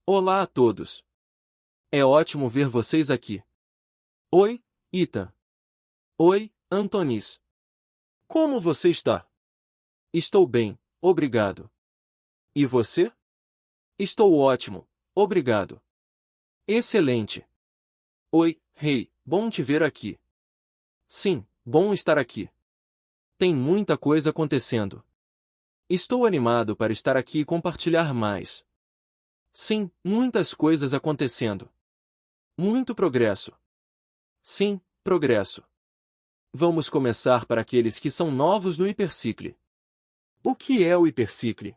Olá a todos. É ótimo ver vocês aqui. Oi, Ethan. Oi, Antonis. Como você está? Estou bem, obrigado. E você? Estou ótimo, obrigado. Excelente. Oi, Rei, bom te ver aqui. Sim, bom estar aqui. Tem muita coisa acontecendo. Estou animado para estar aqui e compartilhar mais. Sim, muitas coisas acontecendo. Muito progresso. Sim, progresso. Vamos começar para aqueles que são novos no Hypercycle. O que é o Hypercycle?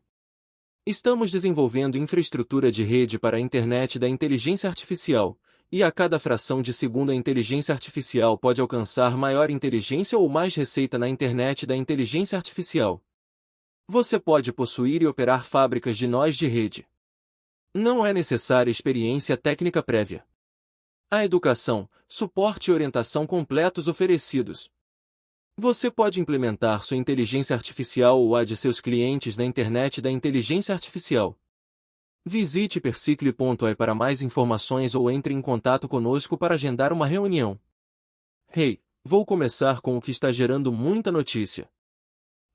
Estamos desenvolvendo infraestrutura de rede para a internet da inteligência artificial, e a cada fração de segundo a inteligência artificial pode alcançar maior inteligência ou mais receita na internet da inteligência artificial. Você pode possuir e operar fábricas de nós de rede. Não é necessária experiência técnica prévia. A educação, suporte e orientação completos oferecidos. Você pode implementar sua inteligência artificial ou a de seus clientes na internet da inteligência artificial. Visite percicle.ai para mais informações ou entre em contato conosco para agendar uma reunião. Hey, vou começar com o que está gerando muita notícia.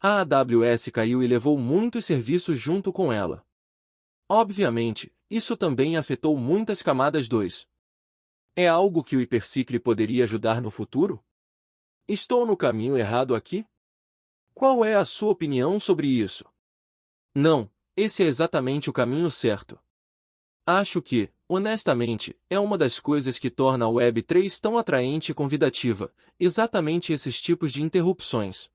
A AWS caiu e levou muitos serviços junto com ela. Obviamente, isso também afetou muitas camadas 2. É algo que o Hypercycle poderia ajudar no futuro? Estou no caminho errado aqui? Qual é a sua opinião sobre isso? Não, esse é exatamente o caminho certo. Acho que, honestamente, é uma das coisas que torna a Web3 tão atraente e convidativa, exatamente esses tipos de interrupções.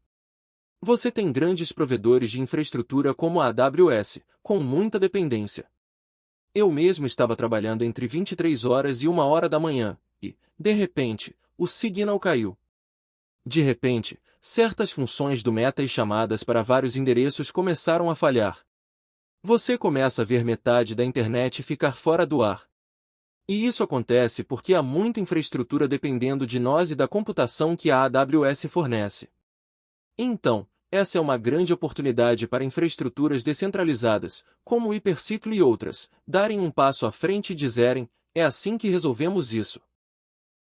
Você tem grandes provedores de infraestrutura como a AWS, com muita dependência. Eu mesmo estava trabalhando entre 23 horas e 1 hora da manhã, e, de repente, o signal caiu. De repente, certas funções do Meta e chamadas para vários endereços começaram a falhar. Você começa a ver metade da internet ficar fora do ar. E isso acontece porque há muita infraestrutura dependendo de nós e da computação que a AWS fornece. Então, essa é uma grande oportunidade para infraestruturas descentralizadas, como o Hypercycle e outras, darem um passo à frente e dizerem, é assim que resolvemos isso.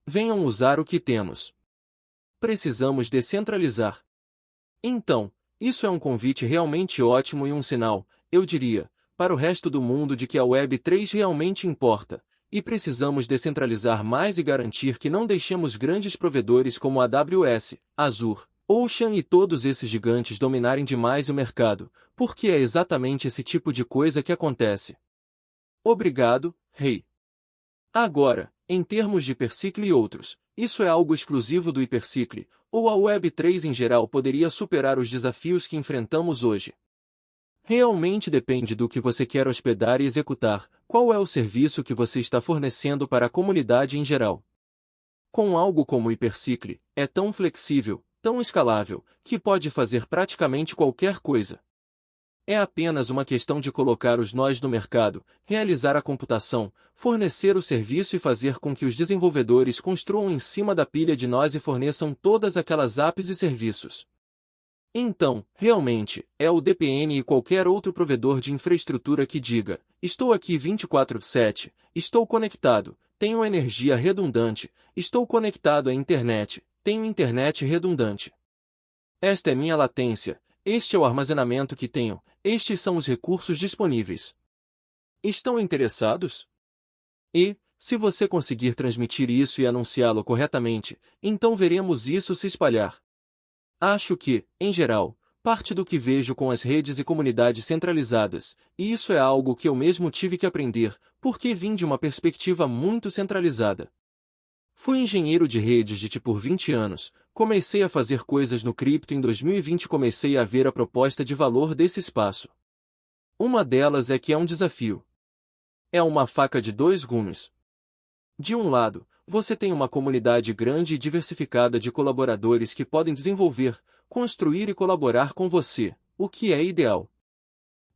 Venham usar o que temos. Precisamos descentralizar. Então, isso é um convite realmente ótimo e um sinal, eu diria, para o resto do mundo de que a Web3 realmente importa, e precisamos descentralizar mais e garantir que não deixemos grandes provedores como a AWS, Azure, Ocean e todos esses gigantes dominarem demais o mercado, porque é exatamente esse tipo de coisa que acontece. Obrigado, Rei. Agora, em termos de Hypercycle e outros, isso é algo exclusivo do Hypercycle, ou a Web3 em geral poderia superar os desafios que enfrentamos hoje? Realmente depende do que você quer hospedar e executar, qual é o serviço que você está fornecendo para a comunidade em geral. Com algo como o Hypercycle, é tão flexível, tão escalável, que pode fazer praticamente qualquer coisa. É apenas uma questão de colocar os nós no mercado, realizar a computação, fornecer o serviço e fazer com que os desenvolvedores construam em cima da pilha de nós e forneçam todas aquelas apps e serviços. Então, realmente, é o DPN e qualquer outro provedor de infraestrutura que diga, estou aqui 24/7, estou conectado, tenho energia redundante, estou conectado à internet, tenho internet redundante. Esta é minha latência, este é o armazenamento que tenho, estes são os recursos disponíveis. Estão interessados? E, se você conseguir transmitir isso e anunciá-lo corretamente, então veremos isso se espalhar. Acho que, em geral, parte do que vejo com as redes e comunidades centralizadas, e isso é algo que eu mesmo tive que aprender, porque vim de uma perspectiva muito centralizada. Fui engenheiro de redes de por 20 anos, comecei a fazer coisas no cripto em 2020 e comecei a ver a proposta de valor desse espaço. Uma delas é que é um desafio. É uma faca de dois gumes. De um lado, você tem uma comunidade grande e diversificada de colaboradores que podem desenvolver, construir e colaborar com você, o que é ideal.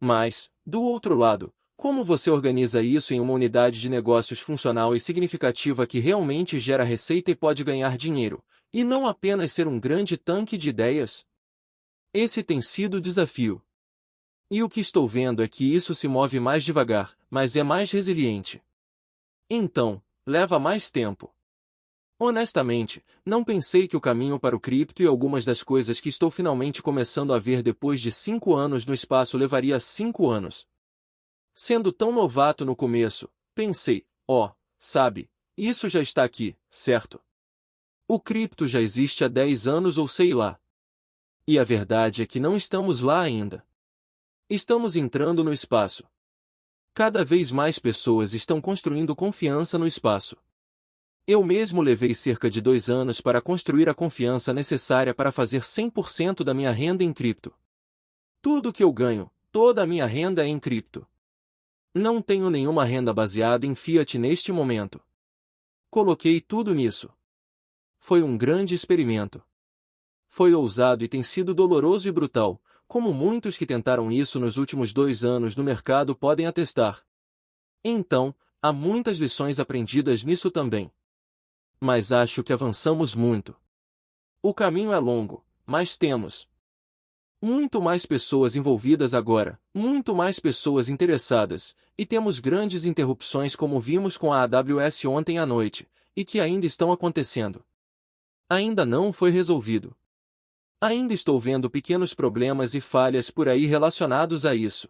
Mas, do outro lado, como você organiza isso em uma unidade de negócios funcional e significativa que realmente gera receita e pode ganhar dinheiro, e não apenas ser um grande tanque de ideias? Esse tem sido o desafio. E o que estou vendo é que isso se move mais devagar, mas é mais resiliente. Então, leva mais tempo. Honestamente, não pensei que o caminho para o cripto e algumas das coisas que estou finalmente começando a ver depois de 5 anos no espaço levaria 5 anos. Sendo tão novato no começo, pensei, sabe, isso já está aqui, certo? O cripto já existe há 10 anos ou sei lá. E a verdade é que não estamos lá ainda. Estamos entrando no espaço. Cada vez mais pessoas estão construindo confiança no espaço. Eu mesmo levei cerca de 2 anos para construir a confiança necessária para fazer 100% da minha renda em cripto. Tudo que eu ganho, toda a minha renda é em cripto. Não tenho nenhuma renda baseada em fiat neste momento. Coloquei tudo nisso. Foi um grande experimento. Foi ousado e tem sido doloroso e brutal, como muitos que tentaram isso nos últimos 2 anos no mercado podem atestar. Então, há muitas lições aprendidas nisso também. Mas acho que avançamos muito. O caminho é longo, mas temos muito mais pessoas envolvidas agora, muito mais pessoas interessadas, e temos grandes interrupções como vimos com a AWS ontem à noite, e que ainda estão acontecendo. Ainda não foi resolvido. Ainda estou vendo pequenos problemas e falhas por aí relacionados a isso.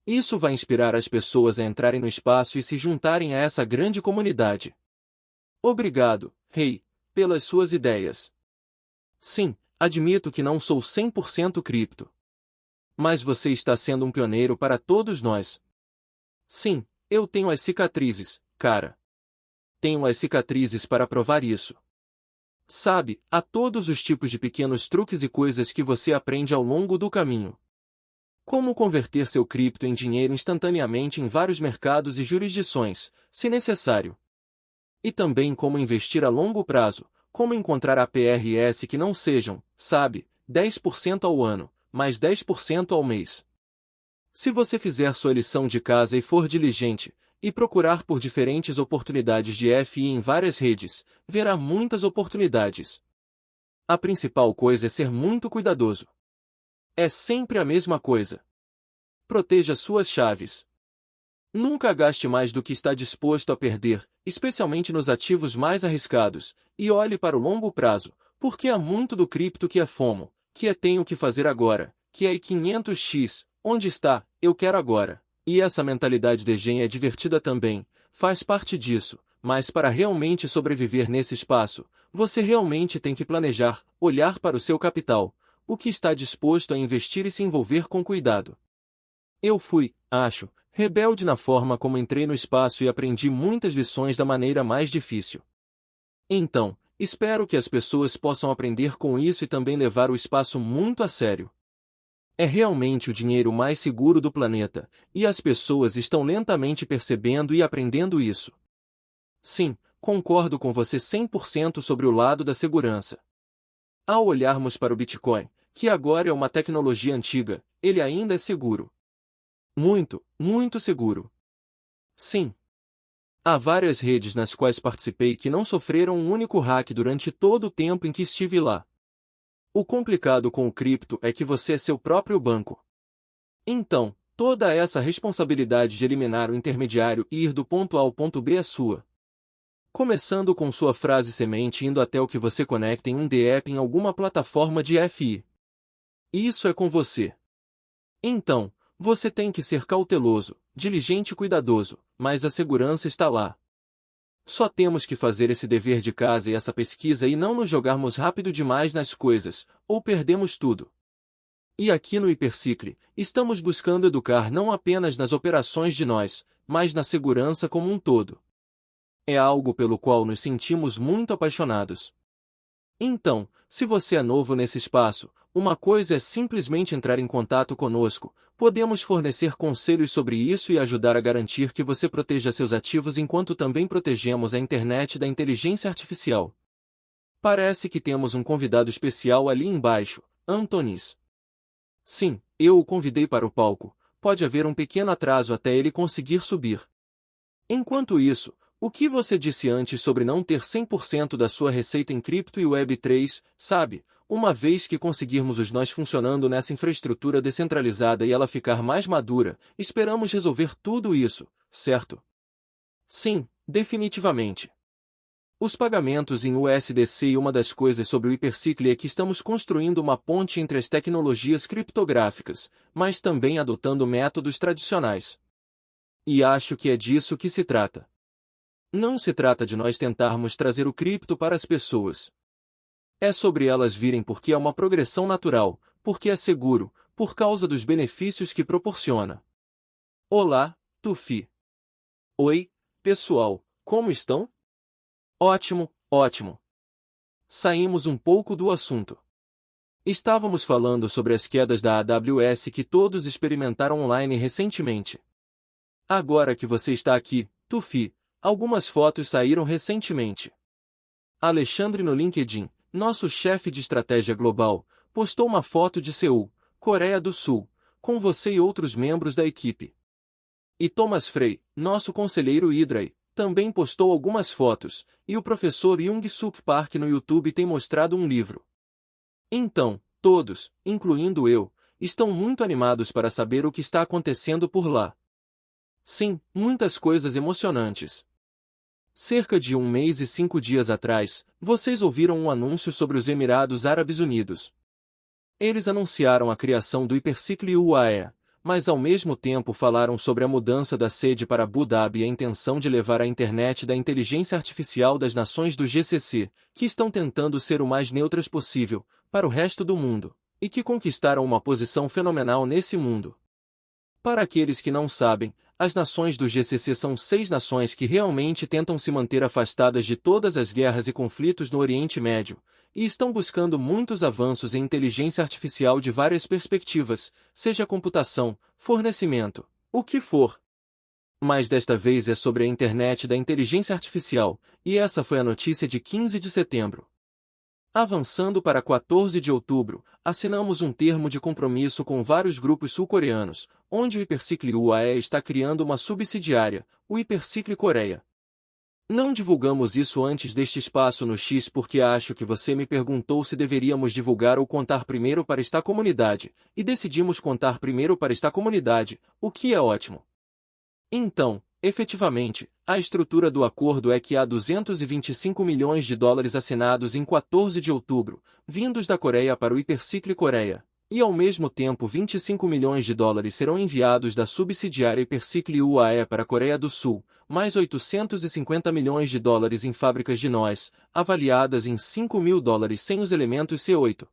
Isso vai inspirar as pessoas a entrarem no espaço e se juntarem a essa grande comunidade. Obrigado, Rei, pelas suas ideias. Sim, admito que não sou 100% cripto. Mas você está sendo um pioneiro para todos nós. Sim, eu tenho as cicatrizes, cara. Tenho as cicatrizes para provar isso. Sabe, há todos os tipos de pequenos truques e coisas que você aprende ao longo do caminho. Como converter seu cripto em dinheiro instantaneamente em vários mercados e jurisdições, se necessário. E também como investir a longo prazo, como encontrar APRs que não sejam, 10% ao ano, mais 10% ao mês. Se você fizer sua lição de casa e for diligente, e procurar por diferentes oportunidades de FI em várias redes, verá muitas oportunidades. A principal coisa é ser muito cuidadoso. É sempre a mesma coisa. Proteja suas chaves. Nunca gaste mais do que está disposto a perder, especialmente nos ativos mais arriscados, e olhe para o longo prazo, porque há muito do cripto que é FOMO, que é tenho que fazer agora, que é 500x, onde está, eu quero agora. E essa mentalidade de gen é divertida também, faz parte disso, mas para realmente sobreviver nesse espaço, você realmente tem que planejar, olhar para o seu capital, o que está disposto a investir e se envolver com cuidado. Eu fui, acho, rebelde na forma como entrei no espaço e aprendi muitas lições da maneira mais difícil. Então, espero que as pessoas possam aprender com isso e também levar o espaço muito a sério. É realmente o dinheiro mais seguro do planeta, e as pessoas estão lentamente percebendo e aprendendo isso. Sim, concordo com você 100% sobre o lado da segurança. Ao olharmos para o Bitcoin, que agora é uma tecnologia antiga, ele ainda é seguro. Muito, muito seguro. Sim. Há várias redes nas quais participei que não sofreram um único hack durante todo o tempo em que estive lá. O complicado com o cripto é que você é seu próprio banco. Então, toda essa responsabilidade de eliminar o intermediário e ir do ponto A ao ponto B é sua. Começando com sua frase semente indo até o que você conecta em um DApp em alguma plataforma de FI. Isso é com você. Então, você tem que ser cauteloso, diligente e cuidadoso, mas a segurança está lá. Só temos que fazer esse dever de casa e essa pesquisa e não nos jogarmos rápido demais nas coisas, ou perdemos tudo. E aqui no Hipercicle, estamos buscando educar não apenas nas operações de nós, mas na segurança como um todo. É algo pelo qual nos sentimos muito apaixonados. Então, se você é novo nesse espaço, uma coisa é simplesmente entrar em contato conosco, podemos fornecer conselhos sobre isso e ajudar a garantir que você proteja seus ativos enquanto também protegemos a internet da inteligência artificial. Parece que temos um convidado especial ali embaixo, Antonis. Sim, eu o convidei para o palco, pode haver um pequeno atraso até ele conseguir subir. Enquanto isso, o que você disse antes sobre não ter 100% da sua receita em cripto e Web3, uma vez que conseguirmos os nós funcionando nessa infraestrutura descentralizada e ela ficar mais madura, esperamos resolver tudo isso, certo? Sim, definitivamente. Os pagamentos em USDC e uma das coisas sobre o Hypercycle é que estamos construindo uma ponte entre as tecnologias criptográficas, mas também adotando métodos tradicionais. E acho que é disso que se trata. Não se trata de nós tentarmos trazer o cripto para as pessoas. É sobre elas virem porque é uma progressão natural, porque é seguro, por causa dos benefícios que proporciona. Olá, Tufi. Oi, pessoal, como estão? Ótimo, ótimo. Saímos um pouco do assunto. Estávamos falando sobre as quedas da AWS que todos experimentaram online recentemente. Agora que você está aqui, Tufi, algumas fotos saíram recentemente. Alexandre no LinkedIn, nosso chefe de estratégia global, postou uma foto de Seul, Coreia do Sul, com você e outros membros da equipe. E Thomas Frey, nosso conselheiro Idrai, também postou algumas fotos, e o professor Young-Suk Park no YouTube tem mostrado um livro. Então, todos, incluindo eu, estão muito animados para saber o que está acontecendo por lá. Sim, muitas coisas emocionantes. Cerca de 1 mês e 5 dias atrás, vocês ouviram um anúncio sobre os Emirados Árabes Unidos. Eles anunciaram a criação do Hypercycle UAE, mas ao mesmo tempo falaram sobre a mudança da sede para Abu Dhabi e a intenção de levar a internet da inteligência artificial das nações do GCC, que estão tentando ser o mais neutras possível, para o resto do mundo, e que conquistaram uma posição fenomenal nesse mundo. Para aqueles que não sabem, as nações do GCC são 6 nações que realmente tentam se manter afastadas de todas as guerras e conflitos no Oriente Médio, e estão buscando muitos avanços em inteligência artificial de várias perspectivas, seja computação, fornecimento, o que for. Mas desta vez é sobre a internet da inteligência artificial, e essa foi a notícia de 15 de setembro. Avançando para 14 de outubro, assinamos um termo de compromisso com vários grupos sul-coreanos, onde o Hypercycle UAE está criando uma subsidiária, o Hypercycle Coreia. Não divulgamos isso antes deste espaço no X porque acho que você me perguntou se deveríamos divulgar ou contar primeiro para esta comunidade, e decidimos contar primeiro para esta comunidade, o que é ótimo. Então, efetivamente, a estrutura do acordo é que há 225 milhões de dólares assinados em 14 de outubro, vindos da Coreia para o Hypercycle Coreia, e ao mesmo tempo 25 milhões de dólares serão enviados da subsidiária Hypercycle UAE para a Coreia do Sul, mais 850 milhões de dólares em fábricas de nós, avaliadas em 5 mil dólares sem os elementos C8.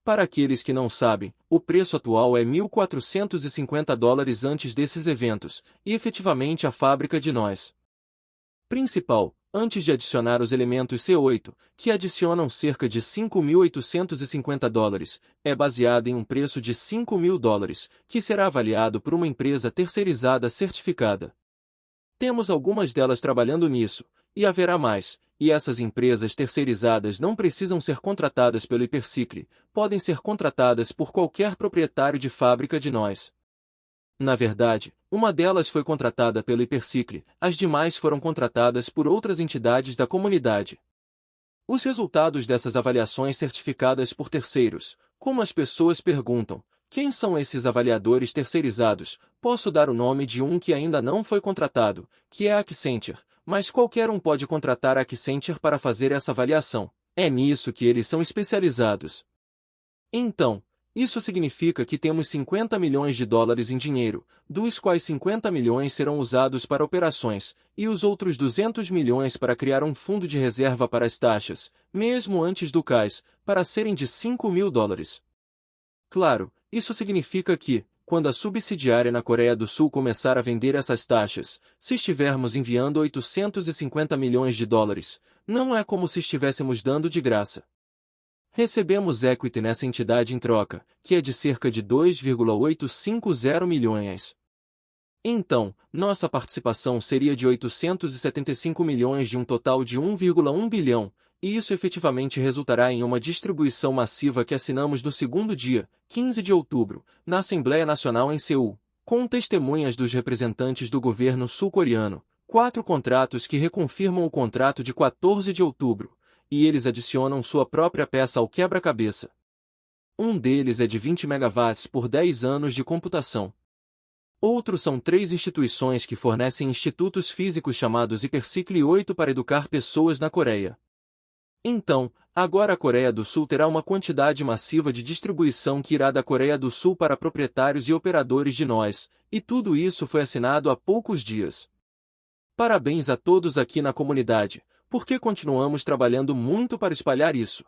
Para aqueles que não sabem, o preço atual é 1.450 dólares antes desses eventos, e efetivamente a fábrica de nós. Principal, antes de adicionar os elementos C8, que adicionam cerca de 5.850 dólares, é baseada em um preço de 5 mil dólares, que será avaliado por uma empresa terceirizada certificada. Temos algumas delas trabalhando nisso, e haverá mais, e essas empresas terceirizadas não precisam ser contratadas pelo Hypercycle, podem ser contratadas por qualquer proprietário de fábrica de nós. Na verdade, uma delas foi contratada pelo Hypercycle, as demais foram contratadas por outras entidades da comunidade. Os resultados dessas avaliações certificadas por terceiros, como as pessoas perguntam, quem são esses avaliadores terceirizados? Posso dar o nome de um que ainda não foi contratado, que é a Accenture, mas qualquer um pode contratar a Accenture para fazer essa avaliação. É nisso que eles são especializados. Então, isso significa que temos 50 milhões de dólares em dinheiro, dos quais 50 milhões serão usados para operações, e os outros 200 milhões para criar um fundo de reserva para as taxas, mesmo antes do cais, para serem de 5 mil dólares. Claro, isso significa que, quando a subsidiária na Coreia do Sul começar a vender essas taxas, se estivermos enviando 850 milhões de dólares, não é como se estivéssemos dando de graça. Recebemos equity nessa entidade em troca, que é de cerca de 2,850 milhões. Então, nossa participação seria de 875 milhões de um total de 1,1 bilhão, e isso efetivamente resultará em uma distribuição massiva que assinamos no segundo dia, 15 de outubro, na Assembleia Nacional em Seul, com testemunhas dos representantes do governo sul-coreano, 4 contratos que reconfirmam o contrato de 14 de outubro, e eles adicionam sua própria peça ao quebra-cabeça. Um deles é de 20 megawatts por 10 anos de computação. Outros são 3 instituições que fornecem institutos físicos chamados Hypercycle 8 para educar pessoas na Coreia. Então, agora a Coreia do Sul terá uma quantidade massiva de distribuição que irá da Coreia do Sul para proprietários e operadores de nós, e tudo isso foi assinado há poucos dias. Parabéns a todos aqui na comunidade, porque continuamos trabalhando muito para espalhar isso.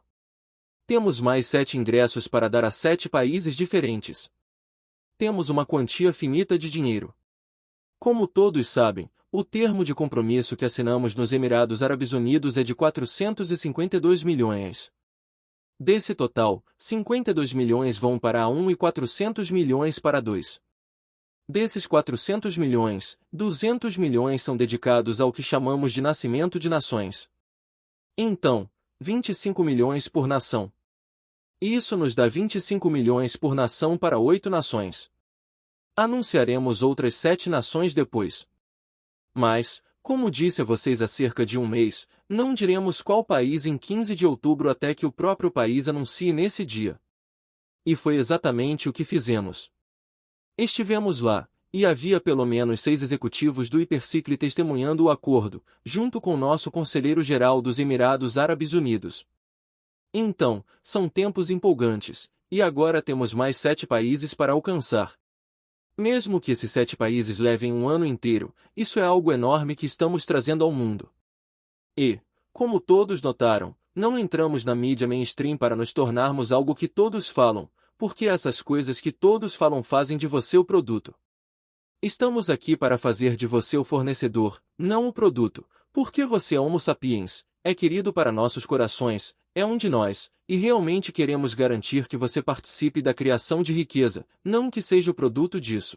Temos mais 7 ingressos para dar a 7 países diferentes. Temos uma quantia finita de dinheiro. Como todos sabem, o termo de compromisso que assinamos nos Emirados Árabes Unidos é de 452 milhões. Desse total, 52 milhões vão para a 1 e 400 milhões para 2. Desses 400 milhões, 200 milhões são dedicados ao que chamamos de nascimento de nações. Então, 25 milhões por nação. Isso nos dá 25 milhões por nação para 8 nações. Anunciaremos outras 7 nações depois. Mas, como disse a vocês há cerca de um mês, não diremos qual país em 15 de outubro até que o próprio país anuncie nesse dia. E foi exatamente o que fizemos. Estivemos lá, e havia pelo menos 6 executivos do Hypercycle testemunhando o acordo, junto com nosso conselheiro-geral dos Emirados Árabes Unidos. Então, são tempos empolgantes, e agora temos mais 7 países para alcançar. Mesmo que esses 7 países levem um ano inteiro, isso é algo enorme que estamos trazendo ao mundo. E, como todos notaram, não entramos na mídia mainstream para nos tornarmos algo que todos falam, porque essas coisas que todos falam fazem de você o produto. Estamos aqui para fazer de você o fornecedor, não o produto, porque você é Homo sapiens, é querido para nossos corações, é um de nós, e realmente queremos garantir que você participe da criação de riqueza, não que seja o produto disso.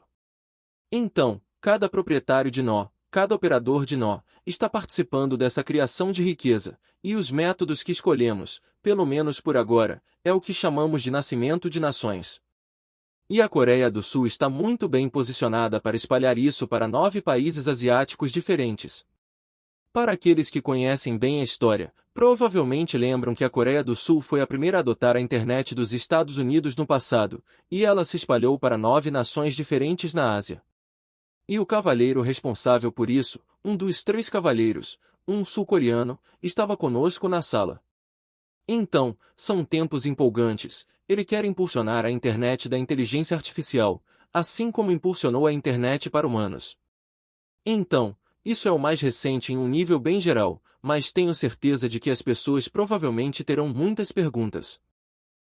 Então, cada proprietário de nó, cada operador de nó, está participando dessa criação de riqueza, e os métodos que escolhemos, pelo menos por agora, é o que chamamos de nascimento de nações. E a Coreia do Sul está muito bem posicionada para espalhar isso para 9 países asiáticos diferentes. Para aqueles que conhecem bem a história, provavelmente lembram que a Coreia do Sul foi a primeira a adotar a internet dos Estados Unidos no passado, e ela se espalhou para 9 nações diferentes na Ásia. E o cavalheiro responsável por isso, um dos 3 cavalheiros, um sul-coreano, estava conosco na sala. Então, são tempos empolgantes, ele quer impulsionar a internet da inteligência artificial, assim como impulsionou a internet para humanos. Então, isso é o mais recente em um nível bem geral, mas tenho certeza de que as pessoas provavelmente terão muitas perguntas.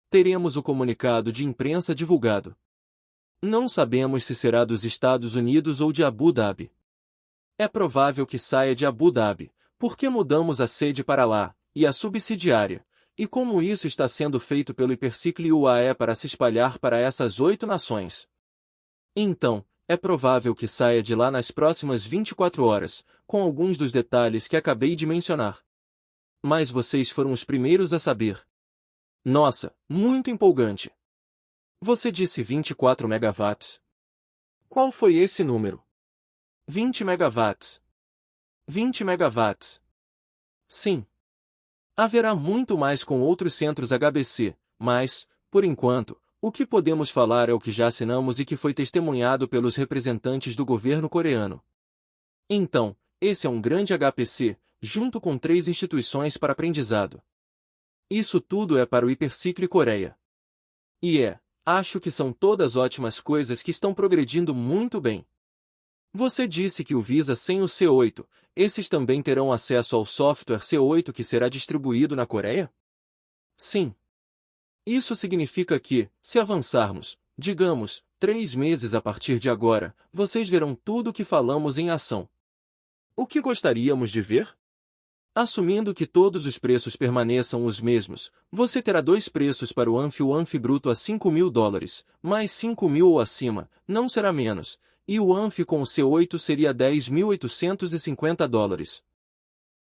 Teremos o comunicado de imprensa divulgado. Não sabemos se será dos Estados Unidos ou de Abu Dhabi. É provável que saia de Abu Dhabi, porque mudamos a sede para lá, e a subsidiária, e como isso está sendo feito pelo Hypercycle UAE para se espalhar para essas 8 nações. Então, é provável que saia de lá nas próximas 24 horas, com alguns dos detalhes que acabei de mencionar. Mas vocês foram os primeiros a saber. Nossa, muito empolgante! Você disse 24 megawatts. Qual foi esse número? 20 megawatts. 20 megawatts. Sim. Haverá muito mais com outros centros HPC, mas, por enquanto, o que podemos falar é o que já assinamos e que foi testemunhado pelos representantes do governo coreano. Então, esse é um grande HPC, junto com 3 instituições para aprendizado. Isso tudo é para o Hypercycle Coreia. E acho que são todas ótimas coisas que estão progredindo muito bem. Você disse que o Visa sem o C8, esses também terão acesso ao software C8 que será distribuído na Coreia? Sim. Isso significa que, se avançarmos, digamos, 3 meses a partir de agora, vocês verão tudo o que falamos em ação. O que gostaríamos de ver? Assumindo que todos os preços permaneçam os mesmos, você terá 2 preços para o ANF bruto a $5.000, mais 5.000 ou acima, não será menos, e o ANF com o C8 seria $10.850.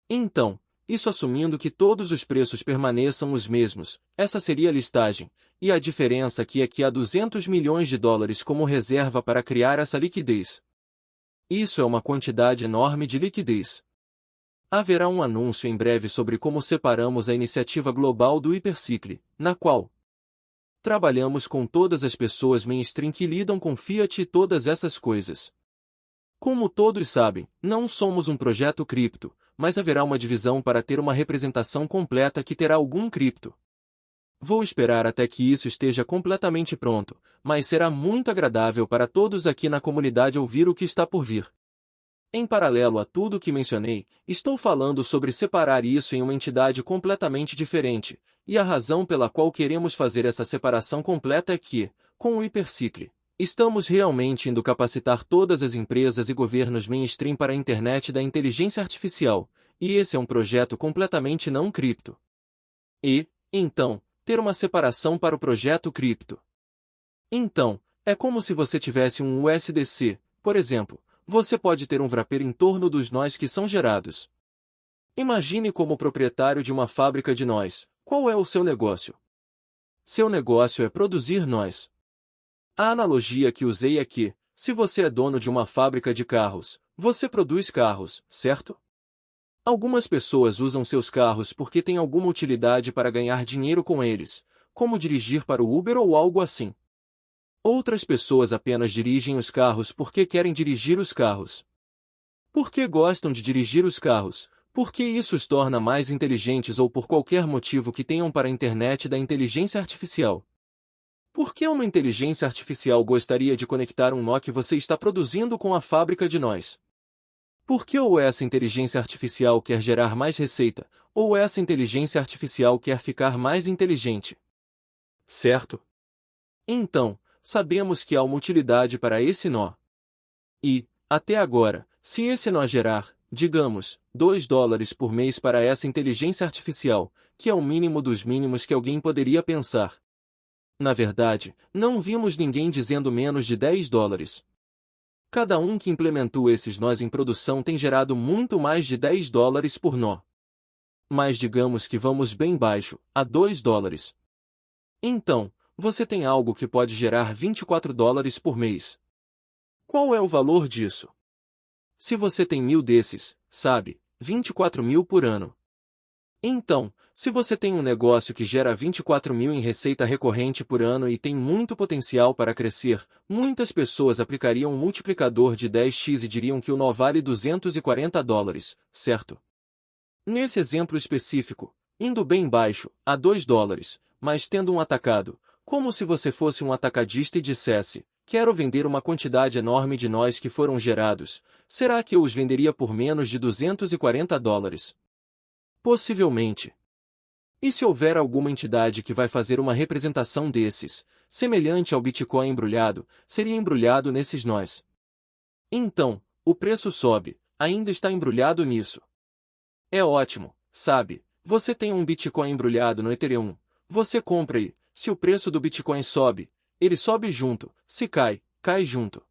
Então, isso assumindo que todos os preços permaneçam os mesmos, essa seria a listagem, e a diferença aqui é que há $200 milhões como reserva para criar essa liquidez. Isso é uma quantidade enorme de liquidez. Haverá um anúncio em breve sobre como separamos a iniciativa global do Hypercycle, na qual trabalhamos com todas as pessoas mainstream que lidam com Fiat e todas essas coisas. Como todos sabem, não somos um projeto cripto, mas haverá uma divisão para ter uma representação completa que terá algum cripto. Vou esperar até que isso esteja completamente pronto, mas será muito agradável para todos aqui na comunidade ouvir o que está por vir. Em paralelo a tudo o que mencionei, estou falando sobre separar isso em uma entidade completamente diferente, e a razão pela qual queremos fazer essa separação completa é que, com o Hypercycle, estamos realmente indo capacitar todas as empresas e governos mainstream para a internet da inteligência artificial, e esse é um projeto completamente não cripto. E, então, ter uma separação para o projeto cripto. Então, é como se você tivesse um USDC, por exemplo. Você pode ter um wrapper em torno dos nós que são gerados. Imagine como proprietário de uma fábrica de nós. Qual é o seu negócio? Seu negócio é produzir nós. A analogia que usei é que, se você é dono de uma fábrica de carros, você produz carros, certo? Algumas pessoas usam seus carros porque têm alguma utilidade para ganhar dinheiro com eles, como dirigir para o Uber ou algo assim. Outras pessoas apenas dirigem os carros porque querem dirigir os carros. Por que gostam de dirigir os carros? Porque isso os torna mais inteligentes ou por qualquer motivo que tenham para a internet da inteligência artificial. Por que uma inteligência artificial gostaria de conectar um nó que você está produzindo com a fábrica de nós? Por que ou essa inteligência artificial quer gerar mais receita, ou essa inteligência artificial quer ficar mais inteligente? Certo? Então, sabemos que há uma utilidade para esse nó. E, até agora, se esse nó gerar, digamos, $2 por mês para essa inteligência artificial, que é o mínimo dos mínimos que alguém poderia pensar. Na verdade, não vimos ninguém dizendo menos de $10. Cada um que implementou esses nós em produção tem gerado muito mais de $10 por nó. Mas digamos que vamos bem baixo, a $2. Então, você tem algo que pode gerar $24 por mês. Qual é o valor disso? Se você tem 1.000 desses, sabe, 24.000 por ano. Então, se você tem um negócio que gera 24.000 em receita recorrente por ano e tem muito potencial para crescer, muitas pessoas aplicariam um multiplicador de 10x e diriam que o nó vale $240, certo? Nesse exemplo específico, indo bem baixo, a $2, mas tendo um atacado, como se você fosse um atacadista e dissesse, quero vender uma quantidade enorme de nós que foram gerados, será que eu os venderia por menos de $240? Possivelmente. E se houver alguma entidade que vai fazer uma representação desses, semelhante ao Bitcoin embrulhado, seria embrulhado nesses nós. Então, o preço sobe, ainda está embrulhado nisso. É ótimo, sabe, você tem um Bitcoin embrulhado no Ethereum, você compra e, se o preço do Bitcoin sobe, ele sobe junto, se cai, cai junto.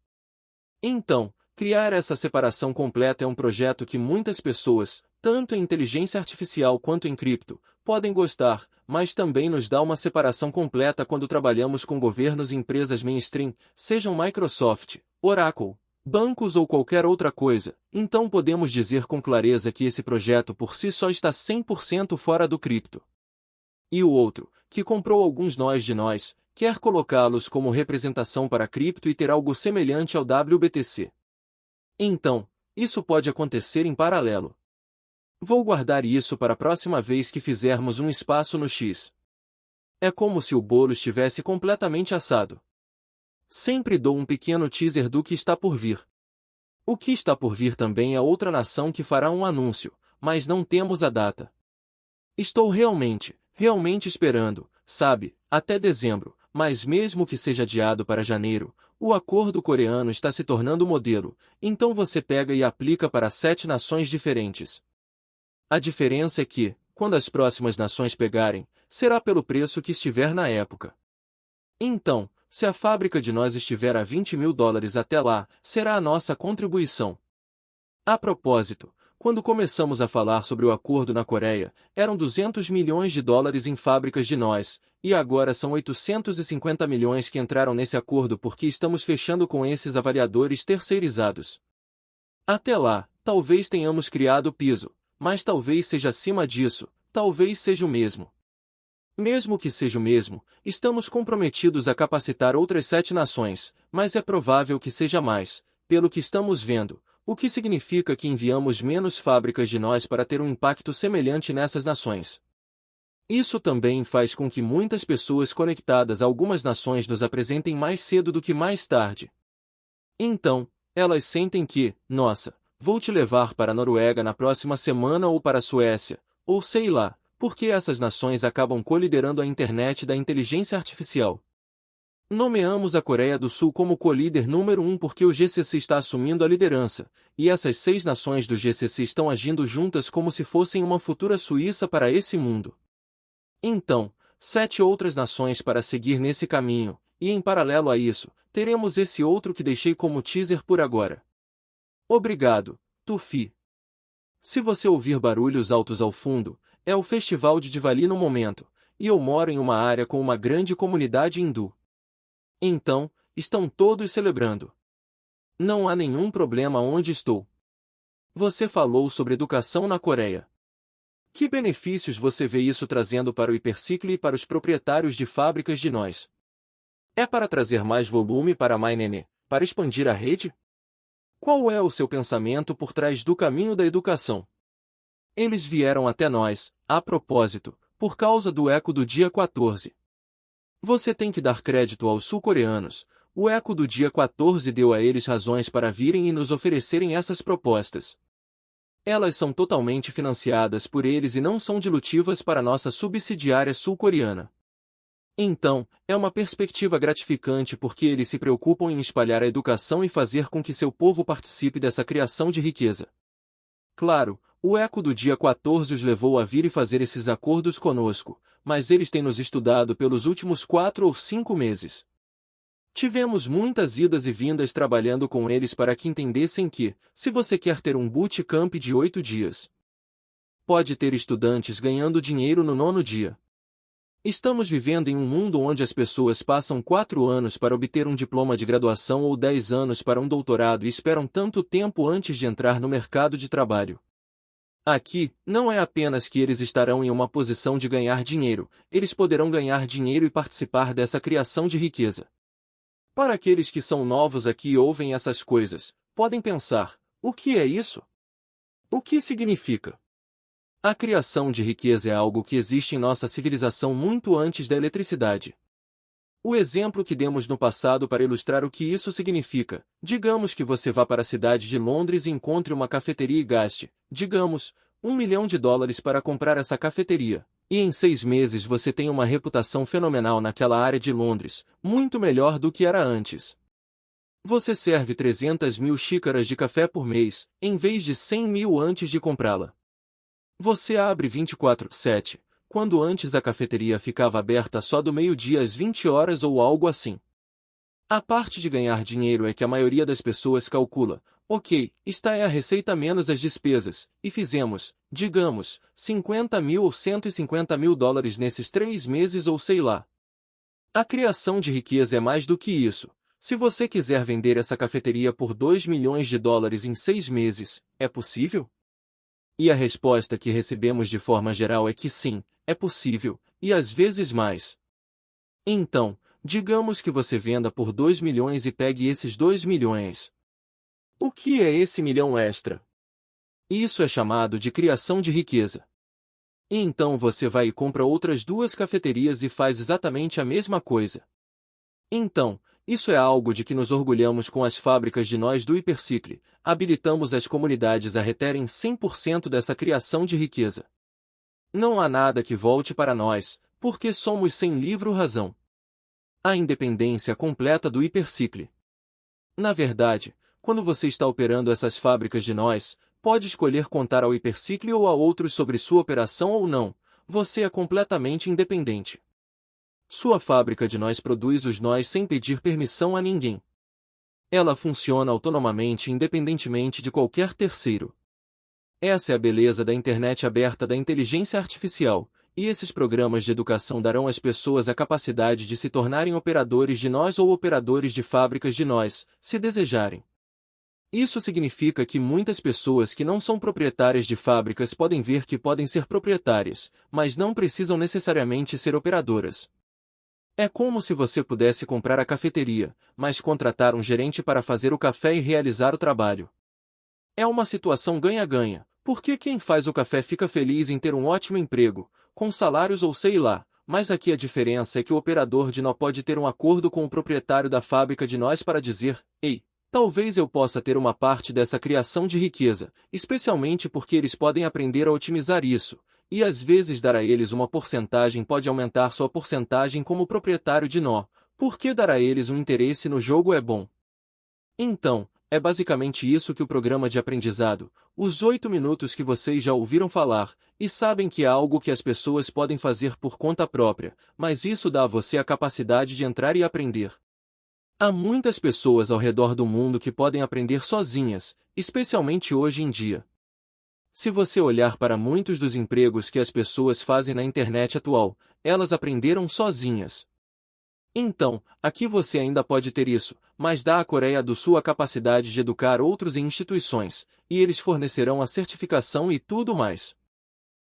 Então, criar essa separação completa é um projeto que muitas pessoas, tanto em inteligência artificial quanto em cripto, podem gostar, mas também nos dá uma separação completa quando trabalhamos com governos e empresas mainstream, sejam Microsoft, Oracle, bancos ou qualquer outra coisa. Então podemos dizer com clareza que esse projeto por si só está 100% fora do cripto. E o outro, que comprou alguns nós de nós, quer colocá-los como representação para cripto e ter algo semelhante ao WBTC. Então, isso pode acontecer em paralelo. Vou guardar isso para a próxima vez que fizermos um espaço no X. É como se o bolo estivesse completamente assado. Sempre dou um pequeno teaser do que está por vir. O que está por vir também é outra nação que fará um anúncio, mas não temos a data. Estou realmente esperando, sabe, até dezembro, mas mesmo que seja adiado para janeiro, o acordo coreano está se tornando modelo, então você pega e aplica para 7 nações diferentes. A diferença é que, quando as próximas nações pegarem, será pelo preço que estiver na época. Então, se a fábrica de nós estiver a $20.000 até lá, será a nossa contribuição. A propósito, quando começamos a falar sobre o acordo na Coreia, eram $200 milhões em fábricas de nós, e agora são 850 milhões que entraram nesse acordo porque estamos fechando com esses avaliadores terceirizados. Até lá, talvez tenhamos criado o piso, mas talvez seja acima disso, talvez seja o mesmo. Mesmo que seja o mesmo, estamos comprometidos a capacitar outras 7 nações, mas é provável que seja mais, pelo que estamos vendo, o que significa que enviamos menos fábricas de nós para ter um impacto semelhante nessas nações. Isso também faz com que muitas pessoas conectadas a algumas nações nos apresentem mais cedo do que mais tarde. Então, elas sentem que, nossa, vou te levar para a Noruega na próxima semana ou para a Suécia, ou sei lá, porque essas nações acabam coliderando a internet da inteligência artificial. Nomeamos a Coreia do Sul como co-líder número 1 porque o GCC está assumindo a liderança, e essas 6 nações do GCC estão agindo juntas como se fossem uma futura Suíça para esse mundo. Então, 7 outras nações para seguir nesse caminho, e em paralelo a isso, teremos esse outro que deixei como teaser por agora. Obrigado, Tufi. Se você ouvir barulhos altos ao fundo, é o Festival de Diwali no momento, e eu moro em uma área com uma grande comunidade hindu. Então, estão todos celebrando. Não há nenhum problema onde estou. Você falou sobre educação na Coreia. Que benefícios você vê isso trazendo para o Hypercycle e para os proprietários de fábricas de nós? É para trazer mais volume para a MyNené, para expandir a rede? Qual é o seu pensamento por trás do caminho da educação? Eles vieram até nós, a propósito, por causa do eco do dia 14. Você tem que dar crédito aos sul-coreanos. O eco do dia 14 deu a eles razões para virem e nos oferecerem essas propostas. Elas são totalmente financiadas por eles e não são dilutivas para nossa subsidiária sul-coreana. Então, é uma perspectiva gratificante porque eles se preocupam em espalhar a educação e fazer com que seu povo participe dessa criação de riqueza. Claro, o eco do dia 14 os levou a vir e fazer esses acordos conosco, mas eles têm nos estudado pelos últimos 4 ou 5 meses. Tivemos muitas idas e vindas trabalhando com eles para que entendessem que, se você quer ter um bootcamp de 8 dias, pode ter estudantes ganhando dinheiro no 9º dia. Estamos vivendo em um mundo onde as pessoas passam 4 anos para obter um diploma de graduação ou 10 anos para um doutorado e esperam tanto tempo antes de entrar no mercado de trabalho. Aqui, não é apenas que eles estarão em uma posição de ganhar dinheiro, eles poderão ganhar dinheiro e participar dessa criação de riqueza. Para aqueles que são novos aqui e ouvem essas coisas, podem pensar, o que é isso? O que significa? A criação de riqueza é algo que existe em nossa civilização muito antes da eletricidade. O exemplo que demos no passado para ilustrar o que isso significa, digamos que você vá para a cidade de Londres e encontre uma cafeteria e gaste, digamos, $1 milhão para comprar essa cafeteria, e em 6 meses você tem uma reputação fenomenal naquela área de Londres, muito melhor do que era antes. Você serve 300 mil xícaras de café por mês, em vez de 100 mil antes de comprá-la. Você abre 24/7, quando antes a cafeteria ficava aberta só do meio-dia às 20 horas ou algo assim. A parte de ganhar dinheiro é que a maioria das pessoas calcula, ok, esta é a receita menos as despesas, e fizemos, digamos, 50 mil ou 150 mil dólares nesses 3 meses ou sei lá. A criação de riqueza é mais do que isso. Se você quiser vender essa cafeteria por $2 milhões em 6 meses, é possível? E a resposta que recebemos de forma geral é que sim, é possível, e às vezes mais. Então, digamos que você venda por 2 milhões e pegue esses 2 milhões. O que é esse milhão extra? Isso é chamado de criação de riqueza. E então você vai e compra outras 2 cafeterias e faz exatamente a mesma coisa. Então, isso é algo de que nos orgulhamos com as fábricas de nós do Hypercycle, habilitamos as comunidades a reterem 100% dessa criação de riqueza. Não há nada que volte para nós, porque somos sem livro-razão. A independência completa do Hypercycle. Na verdade, quando você está operando essas fábricas de nós, pode escolher contar ao Hypercycle ou a outros sobre sua operação ou não, você é completamente independente. Sua fábrica de nós produz os nós sem pedir permissão a ninguém. Ela funciona autonomamente independentemente de qualquer terceiro. Essa é a beleza da internet aberta da inteligência artificial, e esses programas de educação darão às pessoas a capacidade de se tornarem operadores de nós ou operadores de fábricas de nós, se desejarem. Isso significa que muitas pessoas que não são proprietárias de fábricas podem ver que podem ser proprietárias, mas não precisam necessariamente ser operadoras. É como se você pudesse comprar a cafeteria, mas contratar um gerente para fazer o café e realizar o trabalho. É uma situação ganha-ganha, porque quem faz o café fica feliz em ter um ótimo emprego, com salários ou sei lá, mas aqui a diferença é que o operador de nó pode ter um acordo com o proprietário da fábrica de nós para dizer: ei, talvez eu possa ter uma parte dessa criação de riqueza, especialmente porque eles podem aprender a otimizar isso, e às vezes dar a eles uma porcentagem pode aumentar sua porcentagem como proprietário de nó, porque dar a eles um interesse no jogo é bom. Então, é basicamente isso que o programa de aprendizado, os 8 minutos que vocês já ouviram falar, e sabem que é algo que as pessoas podem fazer por conta própria, mas isso dá a você a capacidade de entrar e aprender. Há muitas pessoas ao redor do mundo que podem aprender sozinhas, especialmente hoje em dia. Se você olhar para muitos dos empregos que as pessoas fazem na internet atual, elas aprenderam sozinhas. Então, aqui você ainda pode ter isso, mas dá à Coreia do Sul a capacidade de educar outros em instituições, e eles fornecerão a certificação e tudo mais.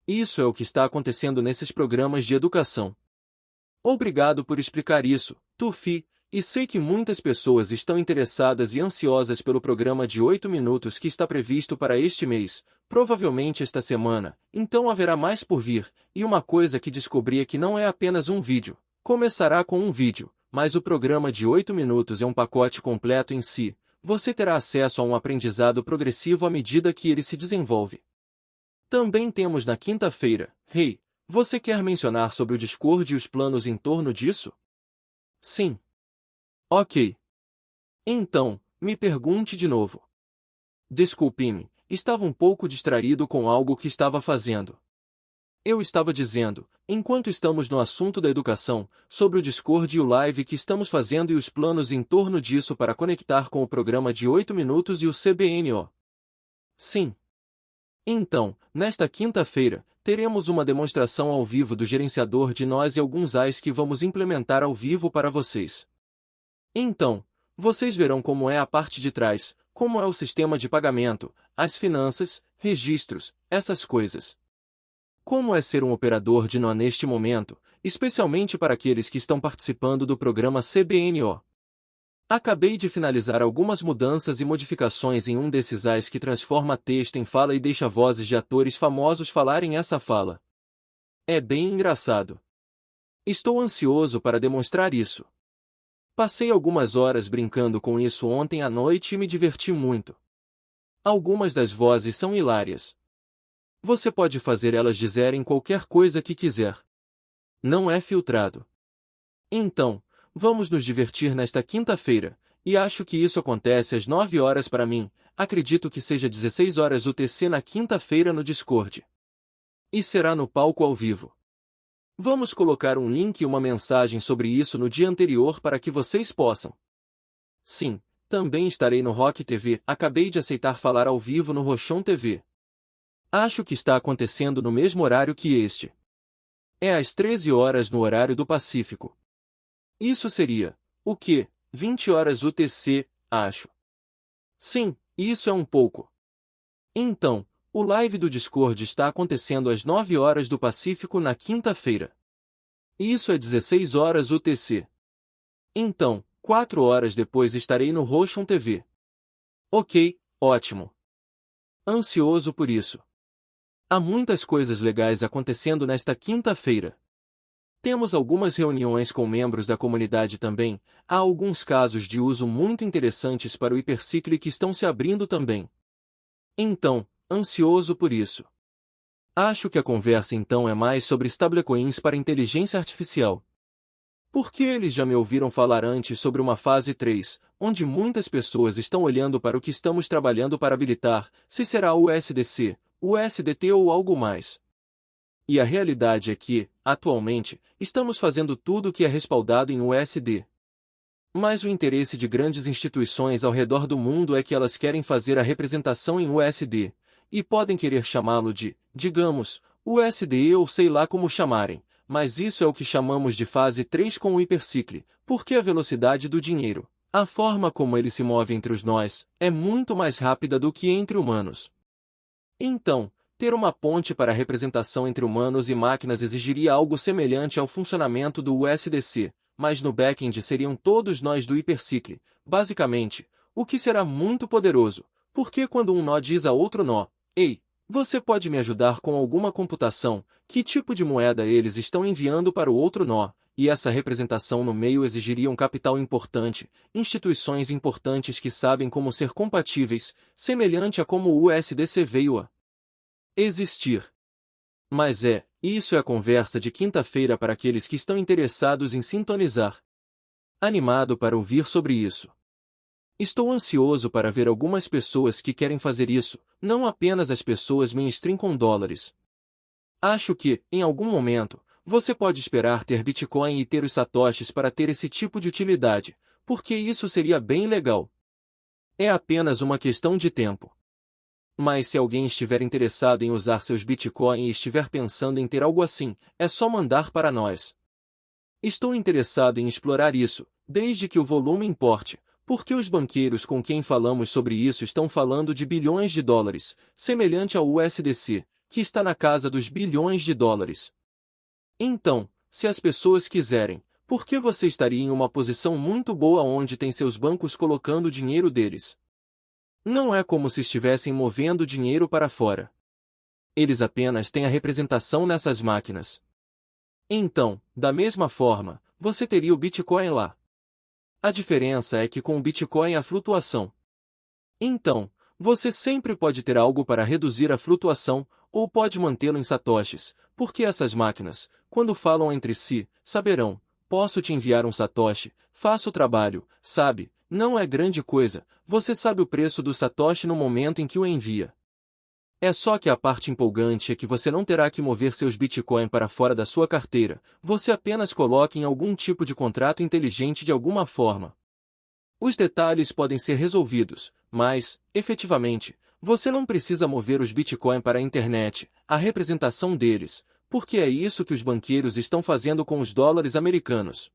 Isso é o que está acontecendo nesses programas de educação. Obrigado por explicar isso, Tufi, e sei que muitas pessoas estão interessadas e ansiosas pelo programa de 8 minutos que está previsto para este mês, provavelmente esta semana, então haverá mais por vir, e uma coisa que descobri é que não é apenas um vídeo. Começará com um vídeo, mas o programa de 8 minutos é um pacote completo em si. Você terá acesso a um aprendizado progressivo à medida que ele se desenvolve. Também temos na quinta-feira. Hey, você quer mencionar sobre o Discord e os planos em torno disso? Sim. Ok. Então, me pergunte de novo. Desculpe-me, estava um pouco distraído com algo que estava fazendo. Eu estava dizendo, enquanto estamos no assunto da educação, sobre o Discord e o live que estamos fazendo e os planos em torno disso para conectar com o programa de 8 minutos e o CBNO. Sim. Então, nesta quinta-feira, teremos uma demonstração ao vivo do gerenciador de nós e alguns AIs que vamos implementar ao vivo para vocês. Então, vocês verão como é a parte de trás, como é o sistema de pagamento, as finanças, registros, essas coisas. Como é ser um operador de nó neste momento, especialmente para aqueles que estão participando do programa CBNO? Acabei de finalizar algumas mudanças e modificações em um desses AIs que transforma texto em fala e deixa vozes de atores famosos falarem essa fala. É bem engraçado. Estou ansioso para demonstrar isso. Passei algumas horas brincando com isso ontem à noite e me diverti muito. Algumas das vozes são hilárias. Você pode fazer elas dizerem qualquer coisa que quiser. Não é filtrado. Então, vamos nos divertir nesta quinta-feira, e acho que isso acontece às 9 horas para mim, acredito que seja 16 horas UTC na quinta-feira no Discord. E será no palco ao vivo. Vamos colocar um link e uma mensagem sobre isso no dia anterior para que vocês possam. Sim, também estarei no Rock TV, acabei de aceitar falar ao vivo no Rochon TV. Acho que está acontecendo no mesmo horário que este. É às 13 horas no horário do Pacífico. Isso seria, o quê? 20 horas UTC, acho. Sim, isso é um pouco. Então, o live do Discord está acontecendo às 9 horas do Pacífico na quinta-feira. Isso é 16 horas UTC. Então, 4 horas depois estarei no Rochon TV. Ok, ótimo. Ansioso por isso. Há muitas coisas legais acontecendo nesta quinta-feira. Temos algumas reuniões com membros da comunidade também, há alguns casos de uso muito interessantes para o Hypercycle que estão se abrindo também. Então, ansioso por isso. Acho que a conversa então é mais sobre stablecoins para inteligência artificial. Porque eles já me ouviram falar antes sobre uma fase 3, onde muitas pessoas estão olhando para o que estamos trabalhando para habilitar, se será o USDC, o USDT ou algo mais. E a realidade é que, atualmente, estamos fazendo tudo o que é respaldado em USD. Mas o interesse de grandes instituições ao redor do mundo é que elas querem fazer a representação em USD, e podem querer chamá-lo de, digamos, USD ou sei lá como chamarem, mas isso é o que chamamos de fase 3 com o Hypercycle, porque a velocidade do dinheiro, A forma como ele se move entre os nós é muito mais rápida do que entre humanos. Então, ter uma ponte para a representação entre humanos e máquinas exigiria algo semelhante ao funcionamento do USDC, mas no back-end seriam todos nós do Hypercycle, basicamente, o que será muito poderoso, porque quando um nó diz a outro nó, ei, você pode me ajudar com alguma computação, que tipo de moeda eles estão enviando para o outro nó, e essa representação no meio exigiria um capital importante, instituições importantes que sabem como ser compatíveis, semelhante a como o USDC veio a existir. Mas isso é a conversa de quinta-feira para aqueles que estão interessados em sintonizar. Animado para ouvir sobre isso. Estou ansioso para ver algumas pessoas que querem fazer isso, não apenas as pessoas mainstream com dólares. Acho que, em algum momento, você pode esperar ter Bitcoin e ter os satoshis para ter esse tipo de utilidade, porque isso seria bem legal. É apenas uma questão de tempo. Mas se alguém estiver interessado em usar seus Bitcoin e estiver pensando em ter algo assim, é só mandar para nós. Estou interessado em explorar isso, desde que o volume importe, porque os banqueiros com quem falamos sobre isso estão falando de bilhões de dólares, semelhante ao USDC, que está na casa dos bilhões de dólares. Então, se as pessoas quiserem, por que você estaria em uma posição muito boa onde tem seus bancos colocando o dinheiro deles? Não é como se estivessem movendo dinheiro para fora. Eles apenas têm a representação nessas máquinas. Então, da mesma forma, você teria o Bitcoin lá. A diferença é que com o Bitcoin há flutuação. Então, você sempre pode ter algo para reduzir a flutuação, ou pode mantê-lo em satoshis, porque essas máquinas, quando falam entre si, saberão, posso te enviar um satoshi, faço o trabalho, sabe, não é grande coisa, você sabe o preço do satoshi no momento em que o envia. É só que a parte empolgante é que você não terá que mover seus Bitcoin para fora da sua carteira, você apenas coloca em algum tipo de contrato inteligente de alguma forma. Os detalhes podem ser resolvidos, mas, efetivamente, você não precisa mover os Bitcoin para a internet, a representação deles, porque é isso que os banqueiros estão fazendo com os dólares americanos.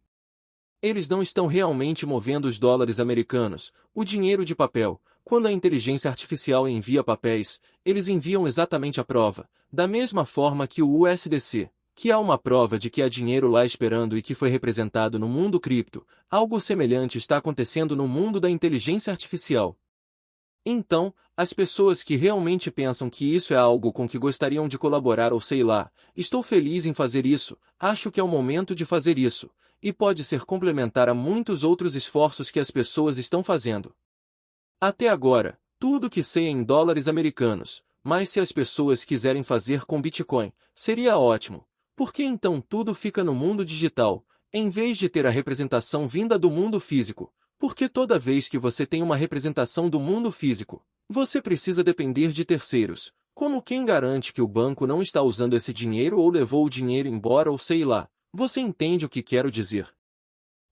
Eles não estão realmente movendo os dólares americanos, o dinheiro de papel. Quando a inteligência artificial envia papéis, eles enviam exatamente a prova, da mesma forma que o USDC, que há uma prova de que há dinheiro lá esperando e que foi representado no mundo cripto. Algo semelhante está acontecendo no mundo da inteligência artificial. Então, as pessoas que realmente pensam que isso é algo com que gostariam de colaborar ou sei lá, estou feliz em fazer isso, acho que é o momento de fazer isso, e pode ser complementar a muitos outros esforços que as pessoas estão fazendo. Até agora, tudo que sei é em dólares americanos, mas se as pessoas quiserem fazer com Bitcoin, seria ótimo, porque então tudo fica no mundo digital, em vez de ter a representação vinda do mundo físico, porque toda vez que você tem uma representação do mundo físico, você precisa depender de terceiros, como quem garante que o banco não está usando esse dinheiro ou levou o dinheiro embora ou sei lá, você entende o que quero dizer.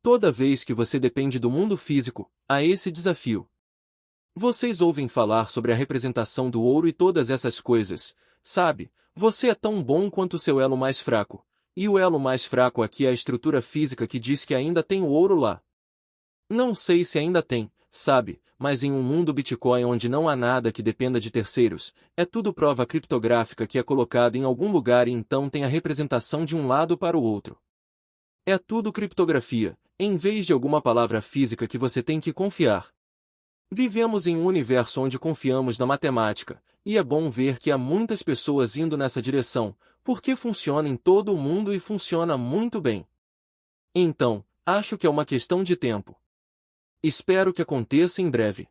Toda vez que você depende do mundo físico, há esse desafio. Vocês ouvem falar sobre a representação do ouro e todas essas coisas, sabe? Você é tão bom quanto o seu elo mais fraco. E o elo mais fraco aqui é a estrutura física que diz que ainda tem o ouro lá. Não sei se ainda tem, sabe? Mas em um mundo Bitcoin onde não há nada que dependa de terceiros, é tudo prova criptográfica que é colocada em algum lugar e então tem a representação de um lado para o outro. É tudo criptografia, em vez de alguma palavra física que você tem que confiar. Vivemos em um universo onde confiamos na matemática, e é bom ver que há muitas pessoas indo nessa direção, porque funciona em todo o mundo e funciona muito bem. Então, acho que é uma questão de tempo. Espero que aconteça em breve.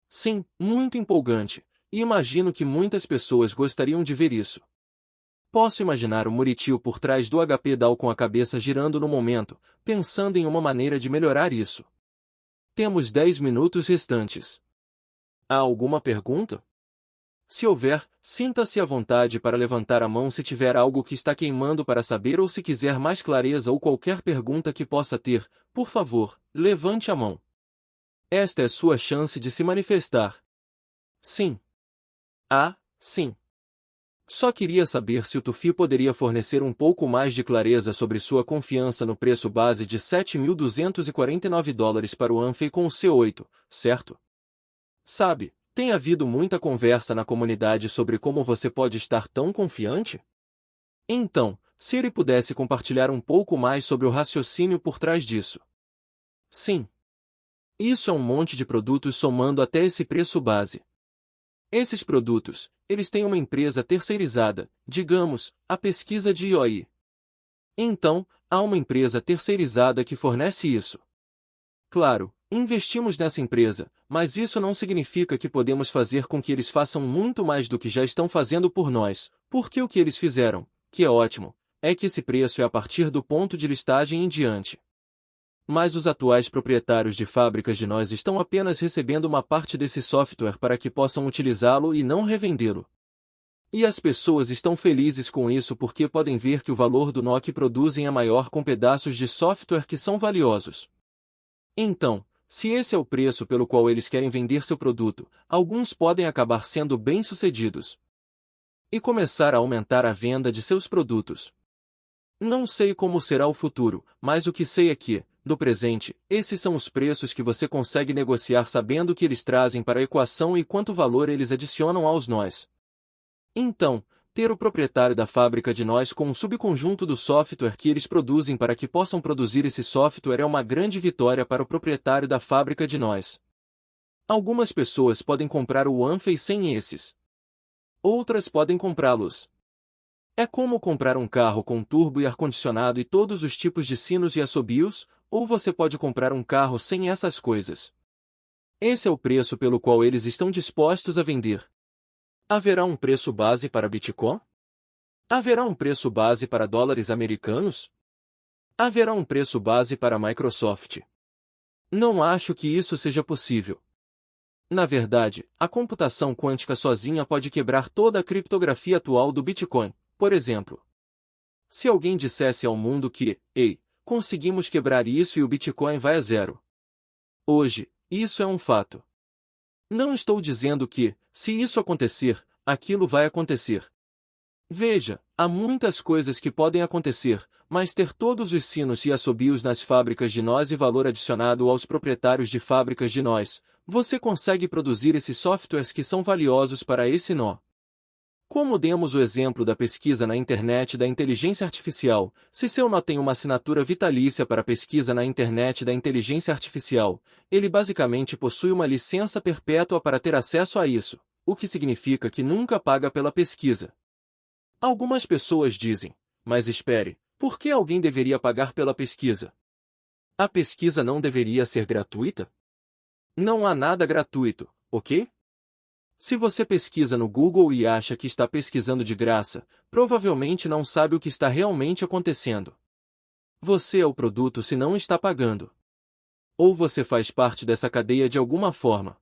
Sim, muito empolgante, e imagino que muitas pessoas gostariam de ver isso. Posso imaginar o Muritil por trás do HP DAO com a cabeça girando no momento, pensando em uma maneira de melhorar isso. Temos 10 minutos restantes. Há alguma pergunta? Se houver, sinta-se à vontade para levantar a mão se tiver algo que está queimando para saber ou se quiser mais clareza ou qualquer pergunta que possa ter, por favor, levante a mão. Esta é sua chance de se manifestar. Sim. Ah, sim. Só queria saber se o Tufi poderia fornecer um pouco mais de clareza sobre sua confiança no preço base de $7.249 para o Amphy com o C8, certo? Sabe, tem havido muita conversa na comunidade sobre como você pode estar tão confiante? Então, se ele pudesse compartilhar um pouco mais sobre o raciocínio por trás disso. Sim. Isso é um monte de produtos somando até esse preço base. Esses produtos, eles têm uma empresa terceirizada, digamos, a pesquisa de IOI. Então, há uma empresa terceirizada que fornece isso. Claro, investimos nessa empresa, mas isso não significa que podemos fazer com que eles façam muito mais do que já estão fazendo por nós, porque o que eles fizeram, que é ótimo, é que esse preço é a partir do ponto de listagem em diante. Mas os atuais proprietários de fábricas de nós estão apenas recebendo uma parte desse software para que possam utilizá-lo e não revendê-lo. E as pessoas estão felizes com isso porque podem ver que o valor do nó que produzem é maior com pedaços de software que são valiosos. Então, se esse é o preço pelo qual eles querem vender seu produto, alguns podem acabar sendo bem-sucedidos e começar a aumentar a venda de seus produtos. Não sei como será o futuro, mas o que sei é que, no presente, esses são os preços que você consegue negociar sabendo o que eles trazem para a equação e quanto valor eles adicionam aos nós. Então, ter o proprietário da fábrica de nós com um subconjunto do software que eles produzem para que possam produzir esse software é uma grande vitória para o proprietário da fábrica de nós. Algumas pessoas podem comprar o Amphy sem esses. Outras podem comprá-los. É como comprar um carro com turbo e ar-condicionado e todos os tipos de sinos e assobios, ou você pode comprar um carro sem essas coisas. Esse é o preço pelo qual eles estão dispostos a vender. Haverá um preço base para Bitcoin? Haverá um preço base para dólares americanos? Haverá um preço base para Microsoft? Não acho que isso seja possível. Na verdade, a computação quântica sozinha pode quebrar toda a criptografia atual do Bitcoin, por exemplo. Se alguém dissesse ao mundo que, ei, conseguimos quebrar isso e o Bitcoin vai a zero. Hoje, isso é um fato. Não estou dizendo que, se isso acontecer, aquilo vai acontecer. Veja, há muitas coisas que podem acontecer, mas ter todos os sinos e assobios nas fábricas de nós e valor adicionado aos proprietários de fábricas de nós, você consegue produzir esses softwares que são valiosos para esse nó. Como demos o exemplo da pesquisa na internet da inteligência artificial, se seu nó tem uma assinatura vitalícia para pesquisa na internet da inteligência artificial, ele basicamente possui uma licença perpétua para ter acesso a isso, o que significa que nunca paga pela pesquisa. Algumas pessoas dizem, mas espere, por que alguém deveria pagar pela pesquisa? A pesquisa não deveria ser gratuita? Não há nada gratuito, ok? Se você pesquisa no Google e acha que está pesquisando de graça, provavelmente não sabe o que está realmente acontecendo. Você é o produto se não está pagando. Ou você faz parte dessa cadeia de alguma forma.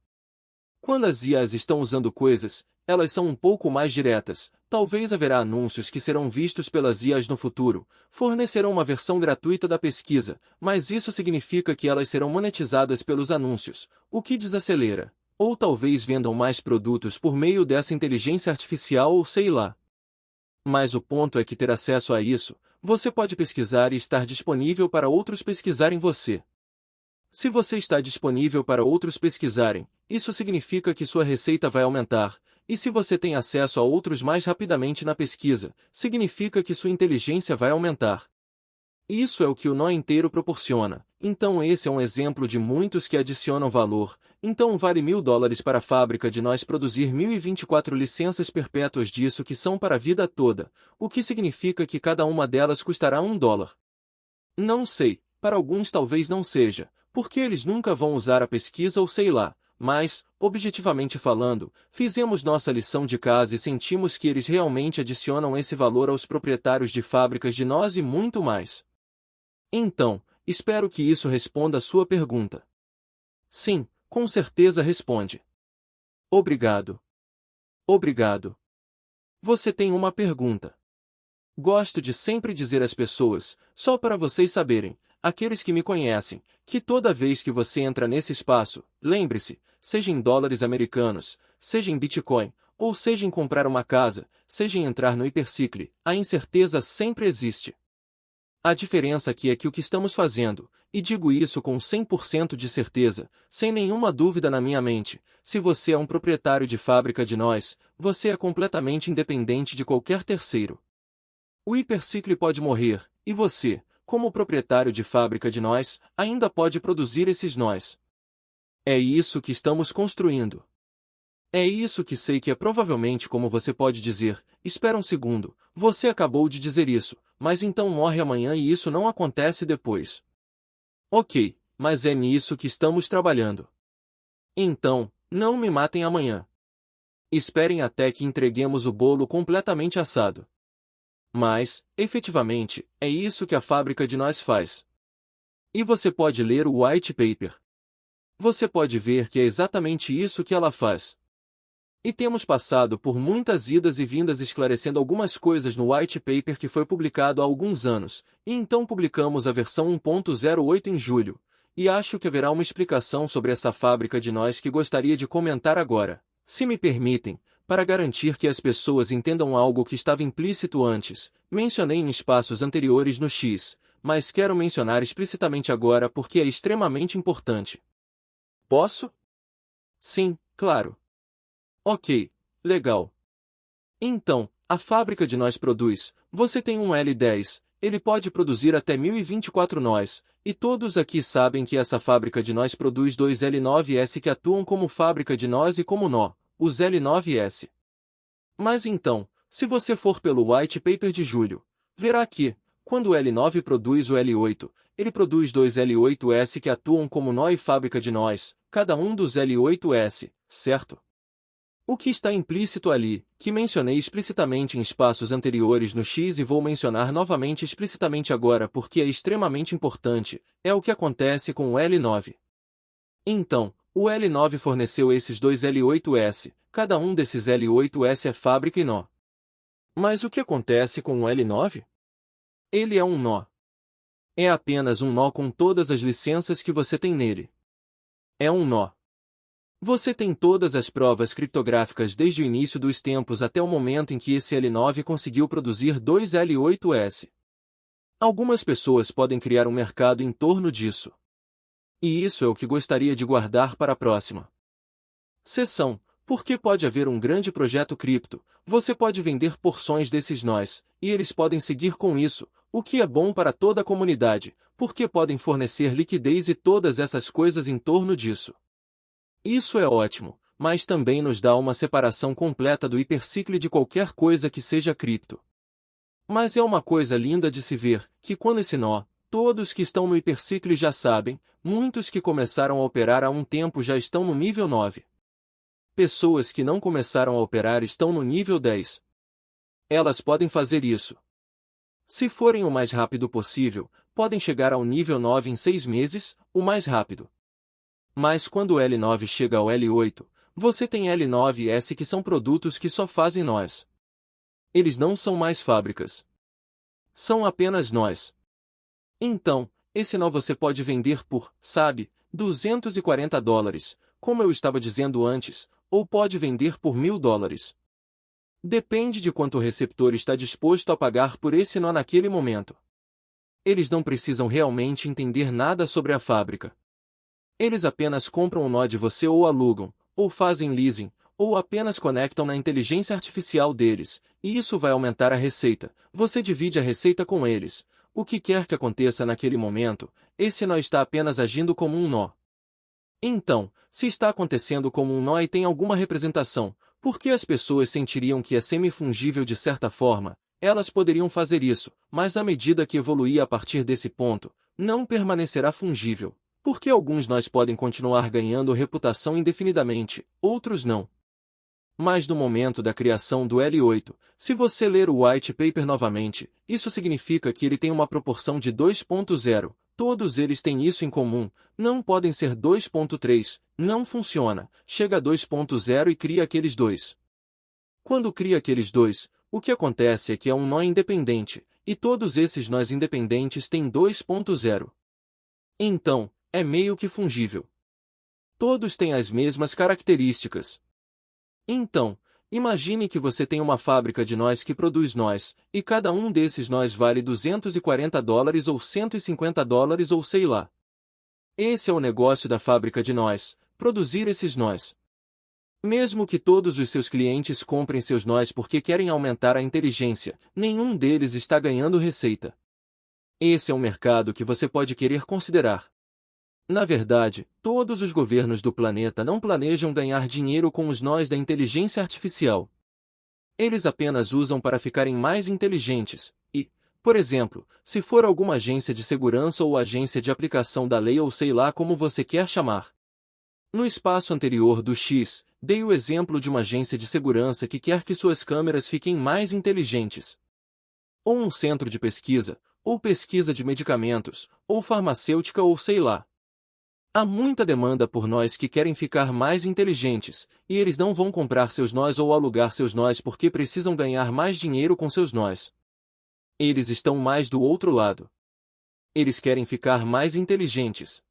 Quando as IAs estão usando coisas, elas são um pouco mais diretas. Talvez haverá anúncios que serão vistos pelas IAs no futuro, fornecerão uma versão gratuita da pesquisa, mas isso significa que elas serão monetizadas pelos anúncios, o que desacelera. Ou talvez vendam mais produtos por meio dessa inteligência artificial ou sei lá. Mas o ponto é que ter acesso a isso, você pode pesquisar e estar disponível para outros pesquisarem você. Se você está disponível para outros pesquisarem, isso significa que sua receita vai aumentar, e se você tem acesso a outros mais rapidamente na pesquisa, significa que sua inteligência vai aumentar. Isso é o que o nó inteiro proporciona. Então esse é um exemplo de muitos que adicionam valor. Então vale $1.000 para a fábrica de nós produzir 1024 licenças perpétuas disso que são para a vida toda, o que significa que cada uma delas custará $1. Não sei, para alguns talvez não seja, porque eles nunca vão usar a pesquisa ou sei lá, mas, objetivamente falando, fizemos nossa lição de casa e sentimos que eles realmente adicionam esse valor aos proprietários de fábricas de nós e muito mais. Então, espero que isso responda a sua pergunta. Sim, com certeza responde. Obrigado. Obrigado. Você tem uma pergunta. Gosto de sempre dizer às pessoas, só para vocês saberem, aqueles que me conhecem, que toda vez que você entra nesse espaço, lembre-se, seja em dólares americanos, seja em Bitcoin, ou seja em comprar uma casa, seja em entrar no Hypercycle, a incerteza sempre existe. A diferença aqui é que o que estamos fazendo, e digo isso com 100% de certeza, sem nenhuma dúvida na minha mente, se você é um proprietário de fábrica de nós, você é completamente independente de qualquer terceiro. O Hypercycle pode morrer, e você, como proprietário de fábrica de nós, ainda pode produzir esses nós. É isso que estamos construindo. É isso que sei que é provavelmente como você pode dizer, espera um segundo, você acabou de dizer isso, mas então morre amanhã e isso não acontece depois. Ok, mas é nisso que estamos trabalhando. Então, não me matem amanhã. Esperem até que entreguemos o bolo completamente assado. Mas, efetivamente, é isso que a fábrica de nós faz. E você pode ler o white paper. Você pode ver que é exatamente isso que ela faz. E temos passado por muitas idas e vindas esclarecendo algumas coisas no white paper que foi publicado há alguns anos, e então publicamos a versão 1.08 em julho, e acho que haverá uma explicação sobre essa fábrica de nós que gostaria de comentar agora, se me permitem, para garantir que as pessoas entendam algo que estava implícito antes. Mencionei em espaços anteriores no X, mas quero mencionar explicitamente agora porque é extremamente importante. Posso? Sim, claro. Ok, legal. Então, a fábrica de nós produz, você tem um L10, ele pode produzir até 1024 nós, e todos aqui sabem que essa fábrica de nós produz dois L9S que atuam como fábrica de nós e como nó, os L9S. Mas então, se você for pelo white paper de julho, verá que, quando o L9 produz o L8, ele produz dois L8S que atuam como nó e fábrica de nós, cada um dos L8S, certo? O que está implícito ali, que mencionei explicitamente em espaços anteriores no X e vou mencionar novamente explicitamente agora porque é extremamente importante, é o que acontece com o L9. Então, o L9 forneceu esses dois L8S, cada um desses L8S é fábrica e nó. Mas o que acontece com o L9? Ele é um nó. É apenas um nó com todas as licenças que você tem nele. É um nó. Você tem todas as provas criptográficas desde o início dos tempos até o momento em que esse L9 conseguiu produzir dois L8S. Algumas pessoas podem criar um mercado em torno disso. E isso é o que gostaria de guardar para a próxima sessão, porque pode haver um grande projeto cripto, você pode vender porções desses nós, e eles podem seguir com isso, o que é bom para toda a comunidade, porque podem fornecer liquidez e todas essas coisas em torno disso. Isso é ótimo, mas também nos dá uma separação completa do Hypercycle de qualquer coisa que seja cripto. Mas é uma coisa linda de se ver, que quando esse nó, todos que estão no Hypercycle já sabem, muitos que começaram a operar há um tempo já estão no nível 9. Pessoas que não começaram a operar estão no nível 10. Elas podem fazer isso. Se forem o mais rápido possível, podem chegar ao nível 9 em 6 meses, o mais rápido. Mas quando o L9 chega ao L8, você tem L9S que são produtos que só fazem nós. Eles não são mais fábricas. São apenas nós. Então, esse nó você pode vender por, sabe, $240, como eu estava dizendo antes, ou pode vender por $1.000. Depende de quanto o receptor está disposto a pagar por esse nó naquele momento. Eles não precisam realmente entender nada sobre a fábrica. Eles apenas compram o nó de você ou alugam, ou fazem leasing, ou apenas conectam na inteligência artificial deles, e isso vai aumentar a receita. Você divide a receita com eles. O que quer que aconteça naquele momento, esse nó está apenas agindo como um nó. Então, se está acontecendo como um nó e tem alguma representação, por que as pessoas sentiriam que é semifungível de certa forma? Elas poderiam fazer isso, mas à medida que evoluir a partir desse ponto, não permanecerá fungível. Porque alguns nós podem continuar ganhando reputação indefinidamente, outros não. Mas no momento da criação do L8, se você ler o white paper novamente, isso significa que ele tem uma proporção de 2.0, todos eles têm isso em comum, não podem ser 2.3, não funciona, chega a 2.0 e cria aqueles dois. Quando cria aqueles dois, o que acontece é que é um nó independente, e todos esses nós independentes têm 2.0. Então, é meio que fungível. Todos têm as mesmas características. Então, imagine que você tem uma fábrica de nós que produz nós, e cada um desses nós vale $240 ou $150 ou sei lá. Esse é o negócio da fábrica de nós, produzir esses nós. Mesmo que todos os seus clientes comprem seus nós porque querem aumentar a inteligência, nenhum deles está ganhando receita. Esse é um mercado que você pode querer considerar. Na verdade, todos os governos do planeta não planejam ganhar dinheiro com os nós da inteligência artificial. Eles apenas usam para ficarem mais inteligentes, e, por exemplo, se for alguma agência de segurança ou agência de aplicação da lei ou sei lá como você quer chamar. No espaço anterior do X, dei o exemplo de uma agência de segurança que quer que suas câmeras fiquem mais inteligentes. Ou um centro de pesquisa, ou pesquisa de medicamentos, ou farmacêutica ou sei lá. Há muita demanda por nós que querem ficar mais inteligentes, e eles não vão comprar seus nós ou alugar seus nós porque precisam ganhar mais dinheiro com seus nós. Eles estão mais do outro lado. Eles querem ficar mais inteligentes.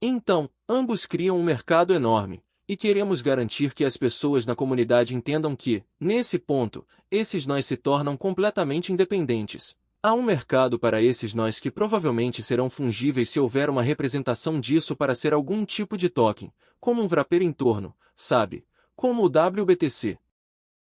Então, ambos criam um mercado enorme, e queremos garantir que as pessoas na comunidade entendam que, nesse ponto, esses nós se tornam completamente independentes. Há um mercado para esses nós que provavelmente serão fungíveis se houver uma representação disso para ser algum tipo de token, como um wrapper em torno, sabe? Como o WBTC.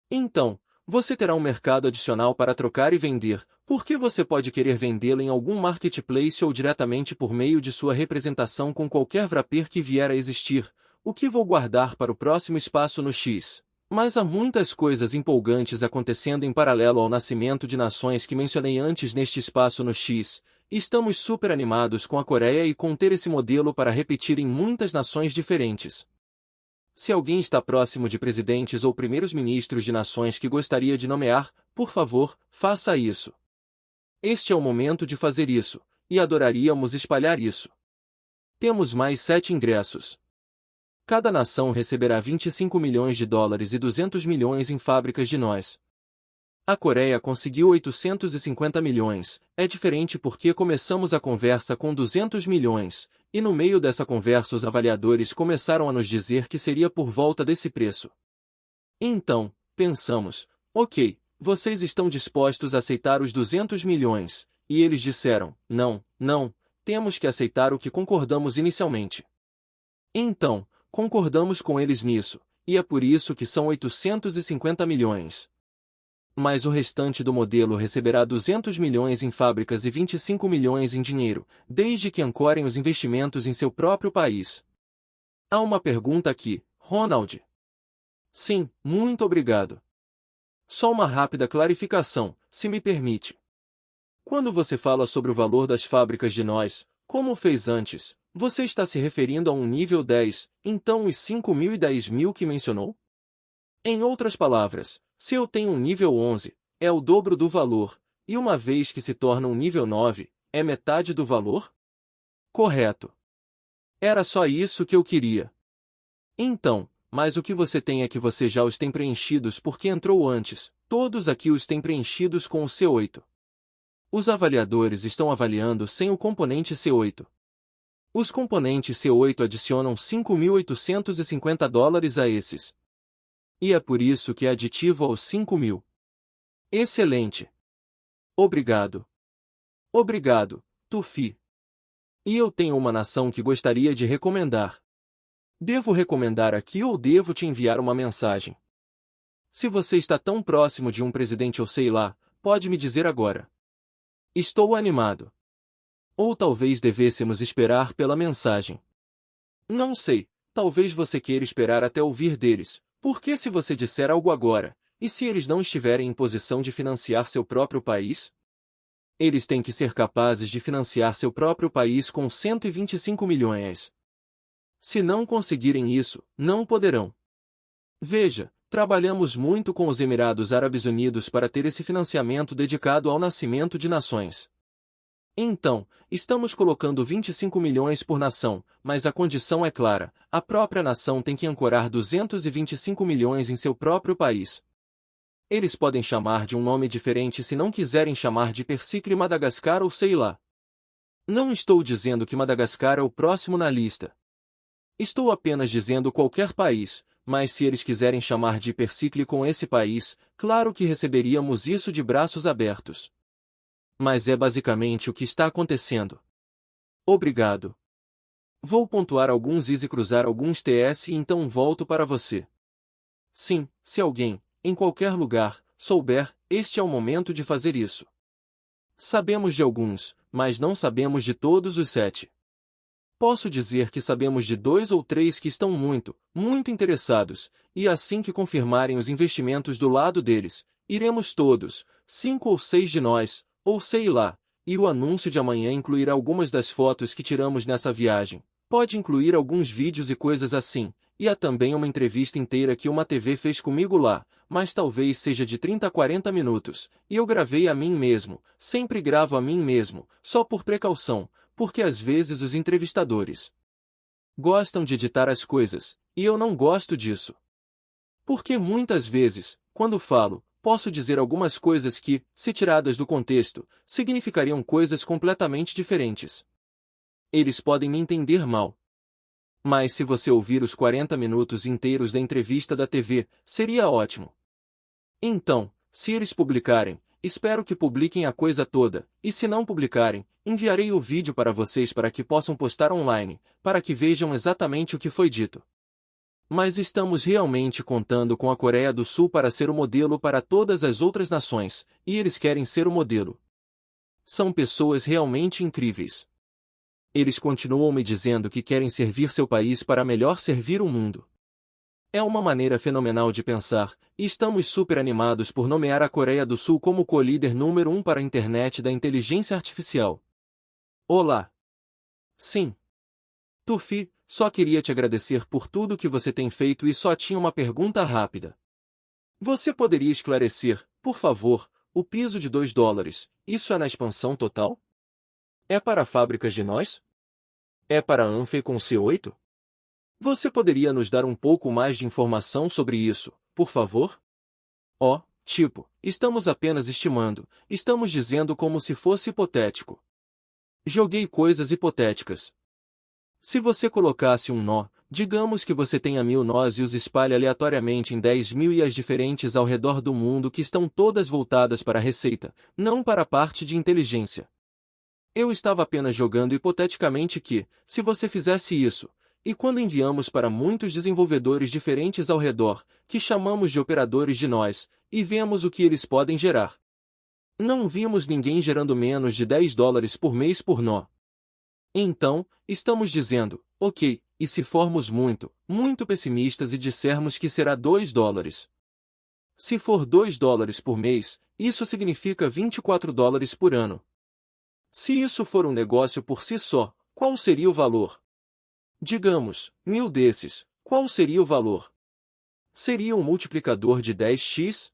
Então, você terá um mercado adicional para trocar e vender, porque você pode querer vendê-lo em algum marketplace ou diretamente por meio de sua representação com qualquer wrapper que vier a existir, o que vou guardar para o próximo espaço no X. Mas há muitas coisas empolgantes acontecendo em paralelo ao nascimento de nações que mencionei antes neste espaço no X, e estamos super animados com a Coreia e com ter esse modelo para repetir em muitas nações diferentes. Se alguém está próximo de presidentes ou primeiros-ministros de nações que gostaria de nomear, por favor, faça isso. Este é o momento de fazer isso, e adoraríamos espalhar isso. Temos mais 7 ingressos. Cada nação receberá $25 milhões e 200 milhões em fábricas de nós. A Coreia conseguiu 850 milhões, é diferente porque começamos a conversa com 200 milhões, e no meio dessa conversa os avaliadores começaram a nos dizer que seria por volta desse preço. Então, pensamos, ok, vocês estão dispostos a aceitar os 200 milhões, e eles disseram, não, temos que aceitar o que concordamos inicialmente. Então, concordamos com eles nisso, e é por isso que são 850 milhões. Mas o restante do modelo receberá 200 milhões em fábricas e 25 milhões em dinheiro, desde que ancorem os investimentos em seu próprio país. Há uma pergunta aqui, Ronald. Sim, muito obrigado. Só uma rápida clarificação, se me permite. Quando você fala sobre o valor das fábricas de nós, como fez antes, você está se referindo a um nível 10, então os 5.000 e 10.000 que mencionou? Em outras palavras, se eu tenho um nível 11, é o dobro do valor, e uma vez que se torna um nível 9, é metade do valor? Correto. Era só isso que eu queria. Então, mas o que você tem é que você já os tem preenchidos porque entrou antes, todos aqui os têm preenchidos com o C8. Os avaliadores estão avaliando sem o componente C8. Os componentes C8 adicionam $5.850 a esses. E é por isso que é aditivo aos 5.000. Excelente. Obrigado. Obrigado, Tufi. E eu tenho uma nação que gostaria de recomendar. Devo recomendar aqui ou devo te enviar uma mensagem? Se você está tão próximo de um presidente ou sei lá, pode me dizer agora. Estou animado. Ou talvez devêssemos esperar pela mensagem. Não sei, talvez você queira esperar até ouvir deles, porque se você disser algo agora, e se eles não estiverem em posição de financiar seu próprio país? Eles têm que ser capazes de financiar seu próprio país com 125 milhões. Se não conseguirem isso, não poderão. Veja, trabalhamos muito com os Emirados Árabes Unidos para ter esse financiamento dedicado ao nascimento de nações. Então, estamos colocando 25 milhões por nação, mas a condição é clara, a própria nação tem que ancorar 225 milhões em seu próprio país. Eles podem chamar de um nome diferente se não quiserem chamar de Persicle Madagascar ou sei lá. Não estou dizendo que Madagascar é o próximo na lista. Estou apenas dizendo qualquer país, mas se eles quiserem chamar de hipercicle com esse país, claro que receberíamos isso de braços abertos. Mas é basicamente o que está acontecendo. Obrigado. Vou pontuar alguns is e cruzar alguns ts e então volto para você. Sim, se alguém, em qualquer lugar, souber, este é o momento de fazer isso. Sabemos de alguns, mas não sabemos de todos os 7. Posso dizer que sabemos de 2 ou 3 que estão muito, muito interessados, e assim que confirmarem os investimentos do lado deles, iremos todos, 5 ou 6 de nós, ou sei lá, e o anúncio de amanhã incluirá algumas das fotos que tiramos nessa viagem. Pode incluir alguns vídeos e coisas assim, e há também uma entrevista inteira que uma TV fez comigo lá, mas talvez seja de 30 a 40 minutos, e eu gravei a mim mesmo, sempre gravo a mim mesmo, só por precaução, porque às vezes os entrevistadores gostam de editar as coisas, e eu não gosto disso. Porque muitas vezes, quando falo, posso dizer algumas coisas que, se tiradas do contexto, significariam coisas completamente diferentes. Eles podem me entender mal. Mas se você ouvir os 40 minutos inteiros da entrevista da TV, seria ótimo. Então, se eles publicarem, espero que publiquem a coisa toda, e se não publicarem, enviarei o vídeo para vocês para que possam postar online, para que vejam exatamente o que foi dito. Mas estamos realmente contando com a Coreia do Sul para ser o modelo para todas as outras nações, e eles querem ser o modelo. São pessoas realmente incríveis. Eles continuam me dizendo que querem servir seu país para melhor servir o mundo. É uma maneira fenomenal de pensar, e estamos super animados por nomear a Coreia do Sul como co-líder número 1 para a internet da inteligência artificial. Olá! Sim. Tufi, só queria te agradecer por tudo que você tem feito e só tinha uma pergunta rápida. Você poderia esclarecer, por favor, o piso de $2, isso é na expansão total? É para fábricas de nós? É para a Anfe com C8? Você poderia nos dar um pouco mais de informação sobre isso, por favor? Estamos apenas estimando, estamos dizendo como se fosse hipotético. Joguei coisas hipotéticas. Se você colocasse um nó, digamos que você tenha 1000 nós e os espalhe aleatoriamente em 10.000 ilhas diferentes ao redor do mundo que estão todas voltadas para a receita, não para a parte de inteligência. Eu estava apenas jogando hipoteticamente que, se você fizesse isso, e quando enviamos para muitos desenvolvedores diferentes ao redor, que chamamos de operadores de nós, e vemos o que eles podem gerar. Não vimos ninguém gerando menos de $10 por mês por nó. Então, estamos dizendo, ok, e se formos muito, muito pessimistas e dissermos que será $2? Se for $2 por mês, isso significa $24 por ano. Se isso for um negócio por si só, qual seria o valor? Digamos, 1000 desses, qual seria o valor? Seria um multiplicador de 10x?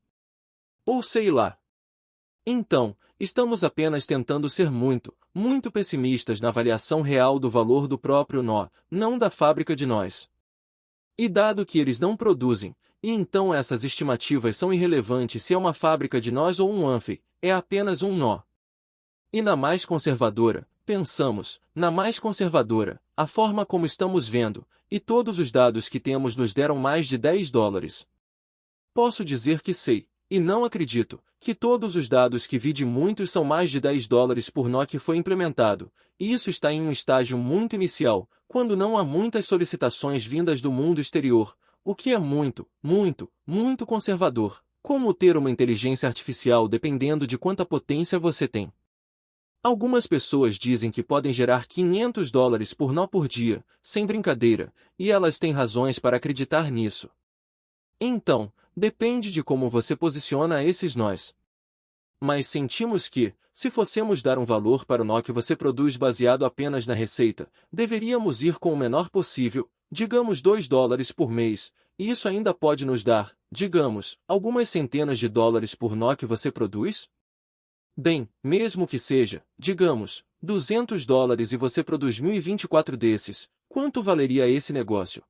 Ou sei lá. Então, estamos apenas tentando ser muito, muito pessimistas na avaliação real do valor do próprio nó, não da fábrica de nós. E dado que eles não produzem, e então essas estimativas são irrelevantes se é uma fábrica de nós ou um Anfe, é apenas um nó. E na mais conservadora, pensamos, na mais conservadora, a forma como estamos vendo, e todos os dados que temos nos deram mais de $10. Posso dizer que sei, e não acredito, que todos os dados que vi de muitos são mais de $10 por nó que foi implementado, e isso está em um estágio muito inicial, quando não há muitas solicitações vindas do mundo exterior, o que é muito, muito, muito conservador, como ter uma inteligência artificial dependendo de quanta potência você tem. Algumas pessoas dizem que podem gerar $500 por nó por dia, sem brincadeira, e elas têm razões para acreditar nisso. Então, depende de como você posiciona esses nós. Mas sentimos que, se fossemos dar um valor para o nó que você produz baseado apenas na receita, deveríamos ir com o menor possível, digamos $2 por mês, e isso ainda pode nos dar, digamos, algumas centenas de dólares por nó que você produz? Bem, mesmo que seja, digamos, $200 e você produz 1024 desses, quanto valeria esse negócio?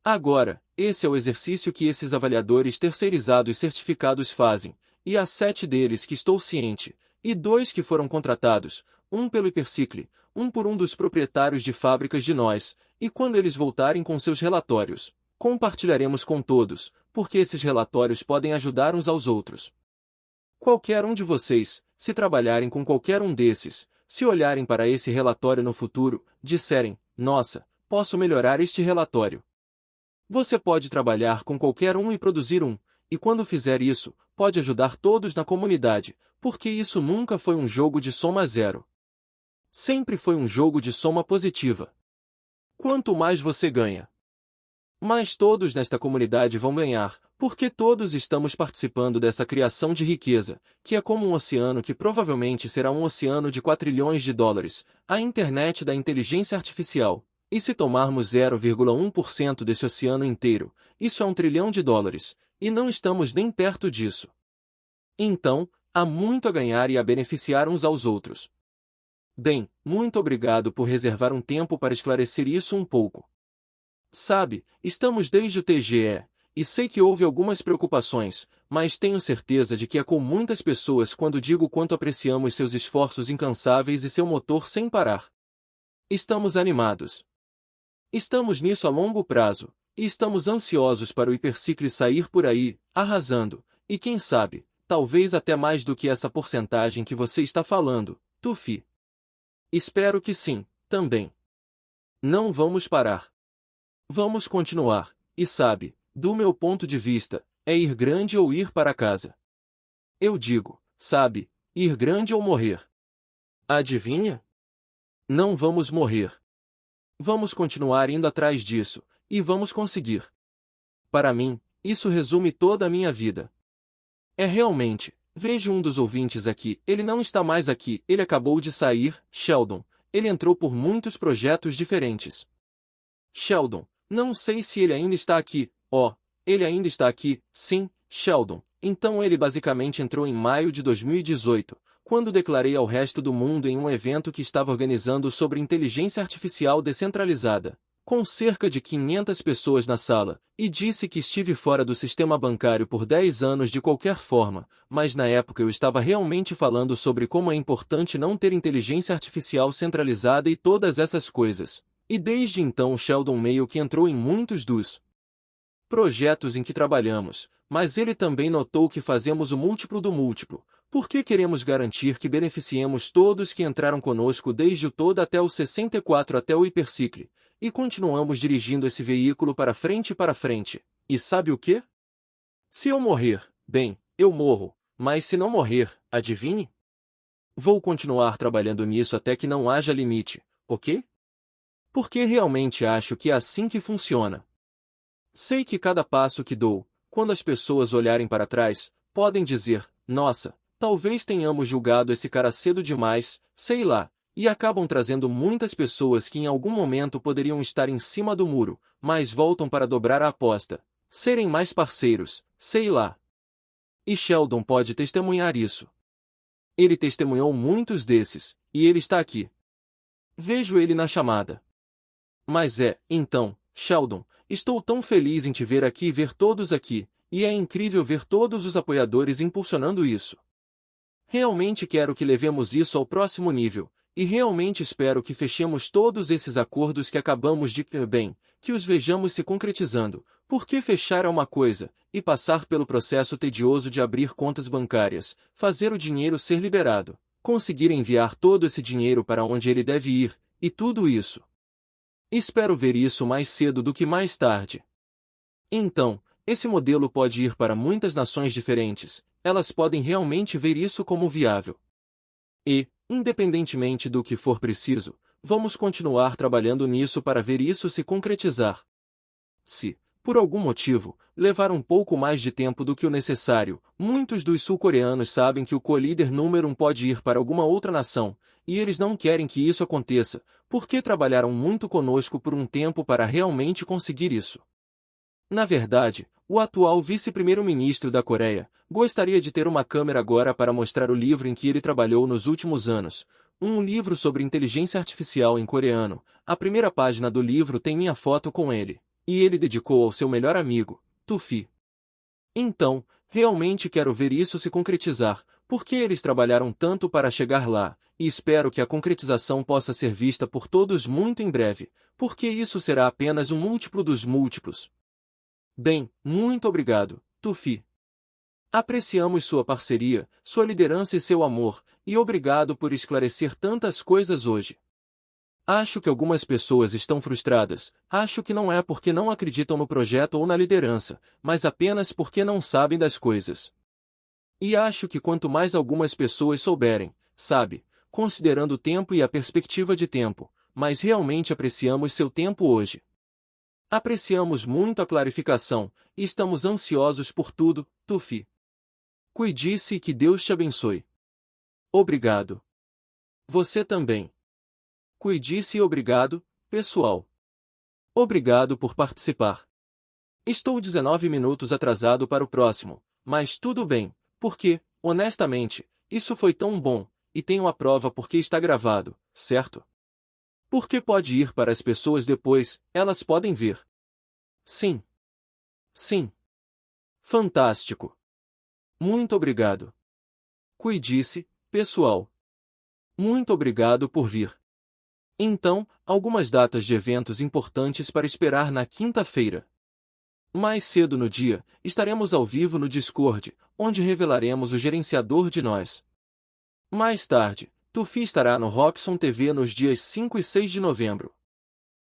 Agora, esse é o exercício que esses avaliadores terceirizados certificados fazem, e há 7 deles que estou ciente, e 2 que foram contratados, um pelo Hipercicle, um por um dos proprietários de fábricas de nós, e quando eles voltarem com seus relatórios, compartilharemos com todos, porque esses relatórios podem ajudar uns aos outros. Qualquer um de vocês, se trabalharem com qualquer um desses, se olharem para esse relatório no futuro, disserem, nossa, posso melhorar este relatório. Você pode trabalhar com qualquer um e produzir um, e quando fizer isso, pode ajudar todos na comunidade, porque isso nunca foi um jogo de soma zero. Sempre foi um jogo de soma positiva. Quanto mais você ganha, mais todos nesta comunidade vão ganhar, porque todos estamos participando dessa criação de riqueza, que é como um oceano que provavelmente será um oceano de $4 trilhões, a internet da inteligência artificial. E se tomarmos 0,1% desse oceano inteiro, isso é $1 trilhão, e não estamos nem perto disso. Então, há muito a ganhar e a beneficiar uns aos outros. Bem, muito obrigado por reservar um tempo para esclarecer isso um pouco. Sabe, estamos desde o TGE, e sei que houve algumas preocupações, mas tenho certeza de que é com muitas pessoas quando digo quanto apreciamos seus esforços incansáveis e seu motor sem parar. Estamos animados. Estamos nisso a longo prazo, e estamos ansiosos para o Hipercicle sair por aí, arrasando, e quem sabe, talvez até mais do que essa porcentagem que você está falando, Tufi. Espero que sim, também. Não vamos parar. Vamos continuar, e sabe, do meu ponto de vista, é ir grande ou ir para casa. Eu digo, sabe, ir grande ou morrer. Adivinha? Não vamos morrer. Vamos continuar indo atrás disso, e vamos conseguir. Para mim, isso resume toda a minha vida. É realmente, vejo um dos ouvintes aqui, ele não está mais aqui, ele acabou de sair, Sheldon, ele entrou por muitos projetos diferentes. Sheldon, não sei se ele ainda está aqui, ele ainda está aqui, sim, Sheldon, então ele basicamente entrou em maio de 2018, quando declarei ao resto do mundo em um evento que estava organizando sobre inteligência artificial descentralizada, com cerca de 500 pessoas na sala, e disse que estive fora do sistema bancário por 10 anos de qualquer forma, mas na época eu estava realmente falando sobre como é importante não ter inteligência artificial centralizada e todas essas coisas. E desde então Sheldon meio que entrou em muitos dos projetos em que trabalhamos, mas ele também notou que fazemos o múltiplo do múltiplo, porque queremos garantir que beneficiemos todos que entraram conosco desde o todo até o 64 até o Hipercicle, e continuamos dirigindo esse veículo para frente, e sabe o quê? Se eu morrer, bem, eu morro, mas se não morrer, adivinhe? Vou continuar trabalhando nisso até que não haja limite, ok? Porque realmente acho que é assim que funciona. Sei que cada passo que dou, quando as pessoas olharem para trás, podem dizer, nossa, talvez tenhamos julgado esse cara cedo demais, sei lá, e acabam trazendo muitas pessoas que em algum momento poderiam estar em cima do muro, mas voltam para dobrar a aposta, serem mais parceiros, sei lá. E Sheldon pode testemunhar isso. Ele testemunhou muitos desses, e ele está aqui. Vejo ele na chamada. Mas então, Sheldon, estou tão feliz em te ver aqui e ver todos aqui, e é incrível ver todos os apoiadores impulsionando isso. Realmente quero que levemos isso ao próximo nível, e realmente espero que fechemos todos esses acordos que acabamos de bem, que os vejamos se concretizando, porque fechar é uma coisa, e passar pelo processo tedioso de abrir contas bancárias, fazer o dinheiro ser liberado, conseguir enviar todo esse dinheiro para onde ele deve ir, e tudo isso. Espero ver isso mais cedo do que mais tarde. Então, esse modelo pode ir para muitas nações diferentes, elas podem realmente ver isso como viável. E, independentemente do que for preciso, vamos continuar trabalhando nisso para ver isso se concretizar. Se, por algum motivo, levar um pouco mais de tempo do que o necessário, muitos dos sul-coreanos sabem que o co-líder número 1 pode ir para alguma outra nação, e eles não querem que isso aconteça, porque trabalharam muito conosco por um tempo para realmente conseguir isso. Na verdade, o atual vice-primeiro-ministro da Coreia gostaria de ter uma câmera agora para mostrar o livro em que ele trabalhou nos últimos anos, um livro sobre inteligência artificial em coreano. A primeira página do livro tem minha foto com ele, e ele dedicou ao seu melhor amigo, Tufi. Então, realmente quero ver isso se concretizar, porque eles trabalharam tanto para chegar lá, e espero que a concretização possa ser vista por todos muito em breve, porque isso será apenas um múltiplo dos múltiplos. Bem, muito obrigado, Tufi. Apreciamos sua parceria, sua liderança e seu amor, e obrigado por esclarecer tantas coisas hoje. Acho que algumas pessoas estão frustradas, acho que não é porque não acreditam no projeto ou na liderança, mas apenas porque não sabem das coisas. E acho que quanto mais algumas pessoas souberem, sabe, considerando o tempo e a perspectiva de tempo, mais realmente apreciamos seu tempo hoje. Apreciamos muito a clarificação, e estamos ansiosos por tudo, Tufi. Cuide-se e que Deus te abençoe. Obrigado. Você também. Cuide-se e obrigado, pessoal. Obrigado por participar. Estou 19 minutos atrasado para o próximo, mas tudo bem, porque, honestamente, isso foi tão bom, e tenho a prova porque está gravado, certo? Porque pode ir para as pessoas depois, elas podem ver. Sim. Sim. Fantástico. Muito obrigado. Cuide-se, pessoal. Muito obrigado por vir. Então, algumas datas de eventos importantes para esperar na quinta-feira. Mais cedo no dia, estaremos ao vivo no Discord, onde revelaremos o gerenciador de nós. Mais tarde, Tufi estará no Robson TV nos dias 5 e 6 de novembro.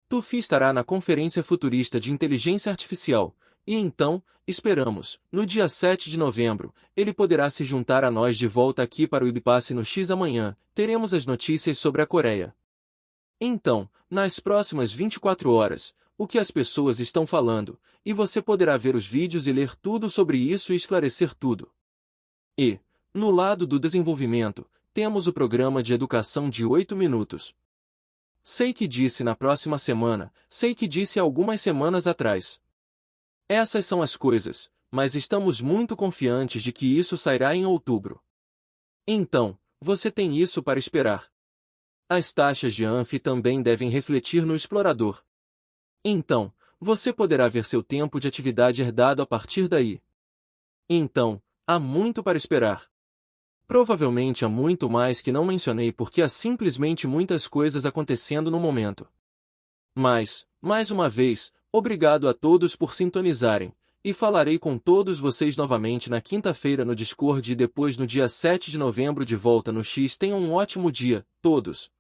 Tufi estará na Conferência Futurista de Inteligência Artificial, e então, esperamos, no dia 7 de novembro, ele poderá se juntar a nós de volta aqui para o IBPasse no X amanhã, teremos as notícias sobre a Coreia. Então, nas próximas 24 horas, o que as pessoas estão falando, e você poderá ver os vídeos e ler tudo sobre isso e esclarecer tudo. E, no lado do desenvolvimento, temos o programa de educação de 8 minutos. Sei que disse na próxima semana, sei que disse algumas semanas atrás. Essas são as coisas, mas estamos muito confiantes de que isso sairá em outubro. Então, você tem isso para esperar. As taxas de Anfi também devem refletir no explorador. Então, você poderá ver seu tempo de atividade herdado a partir daí. Então, há muito para esperar. Provavelmente há muito mais que não mencionei porque há simplesmente muitas coisas acontecendo no momento. Mas, mais uma vez, obrigado a todos por sintonizarem, e falarei com todos vocês novamente na quinta-feira no Discord e depois no dia 7 de novembro de volta no X. Tenham um ótimo dia, todos.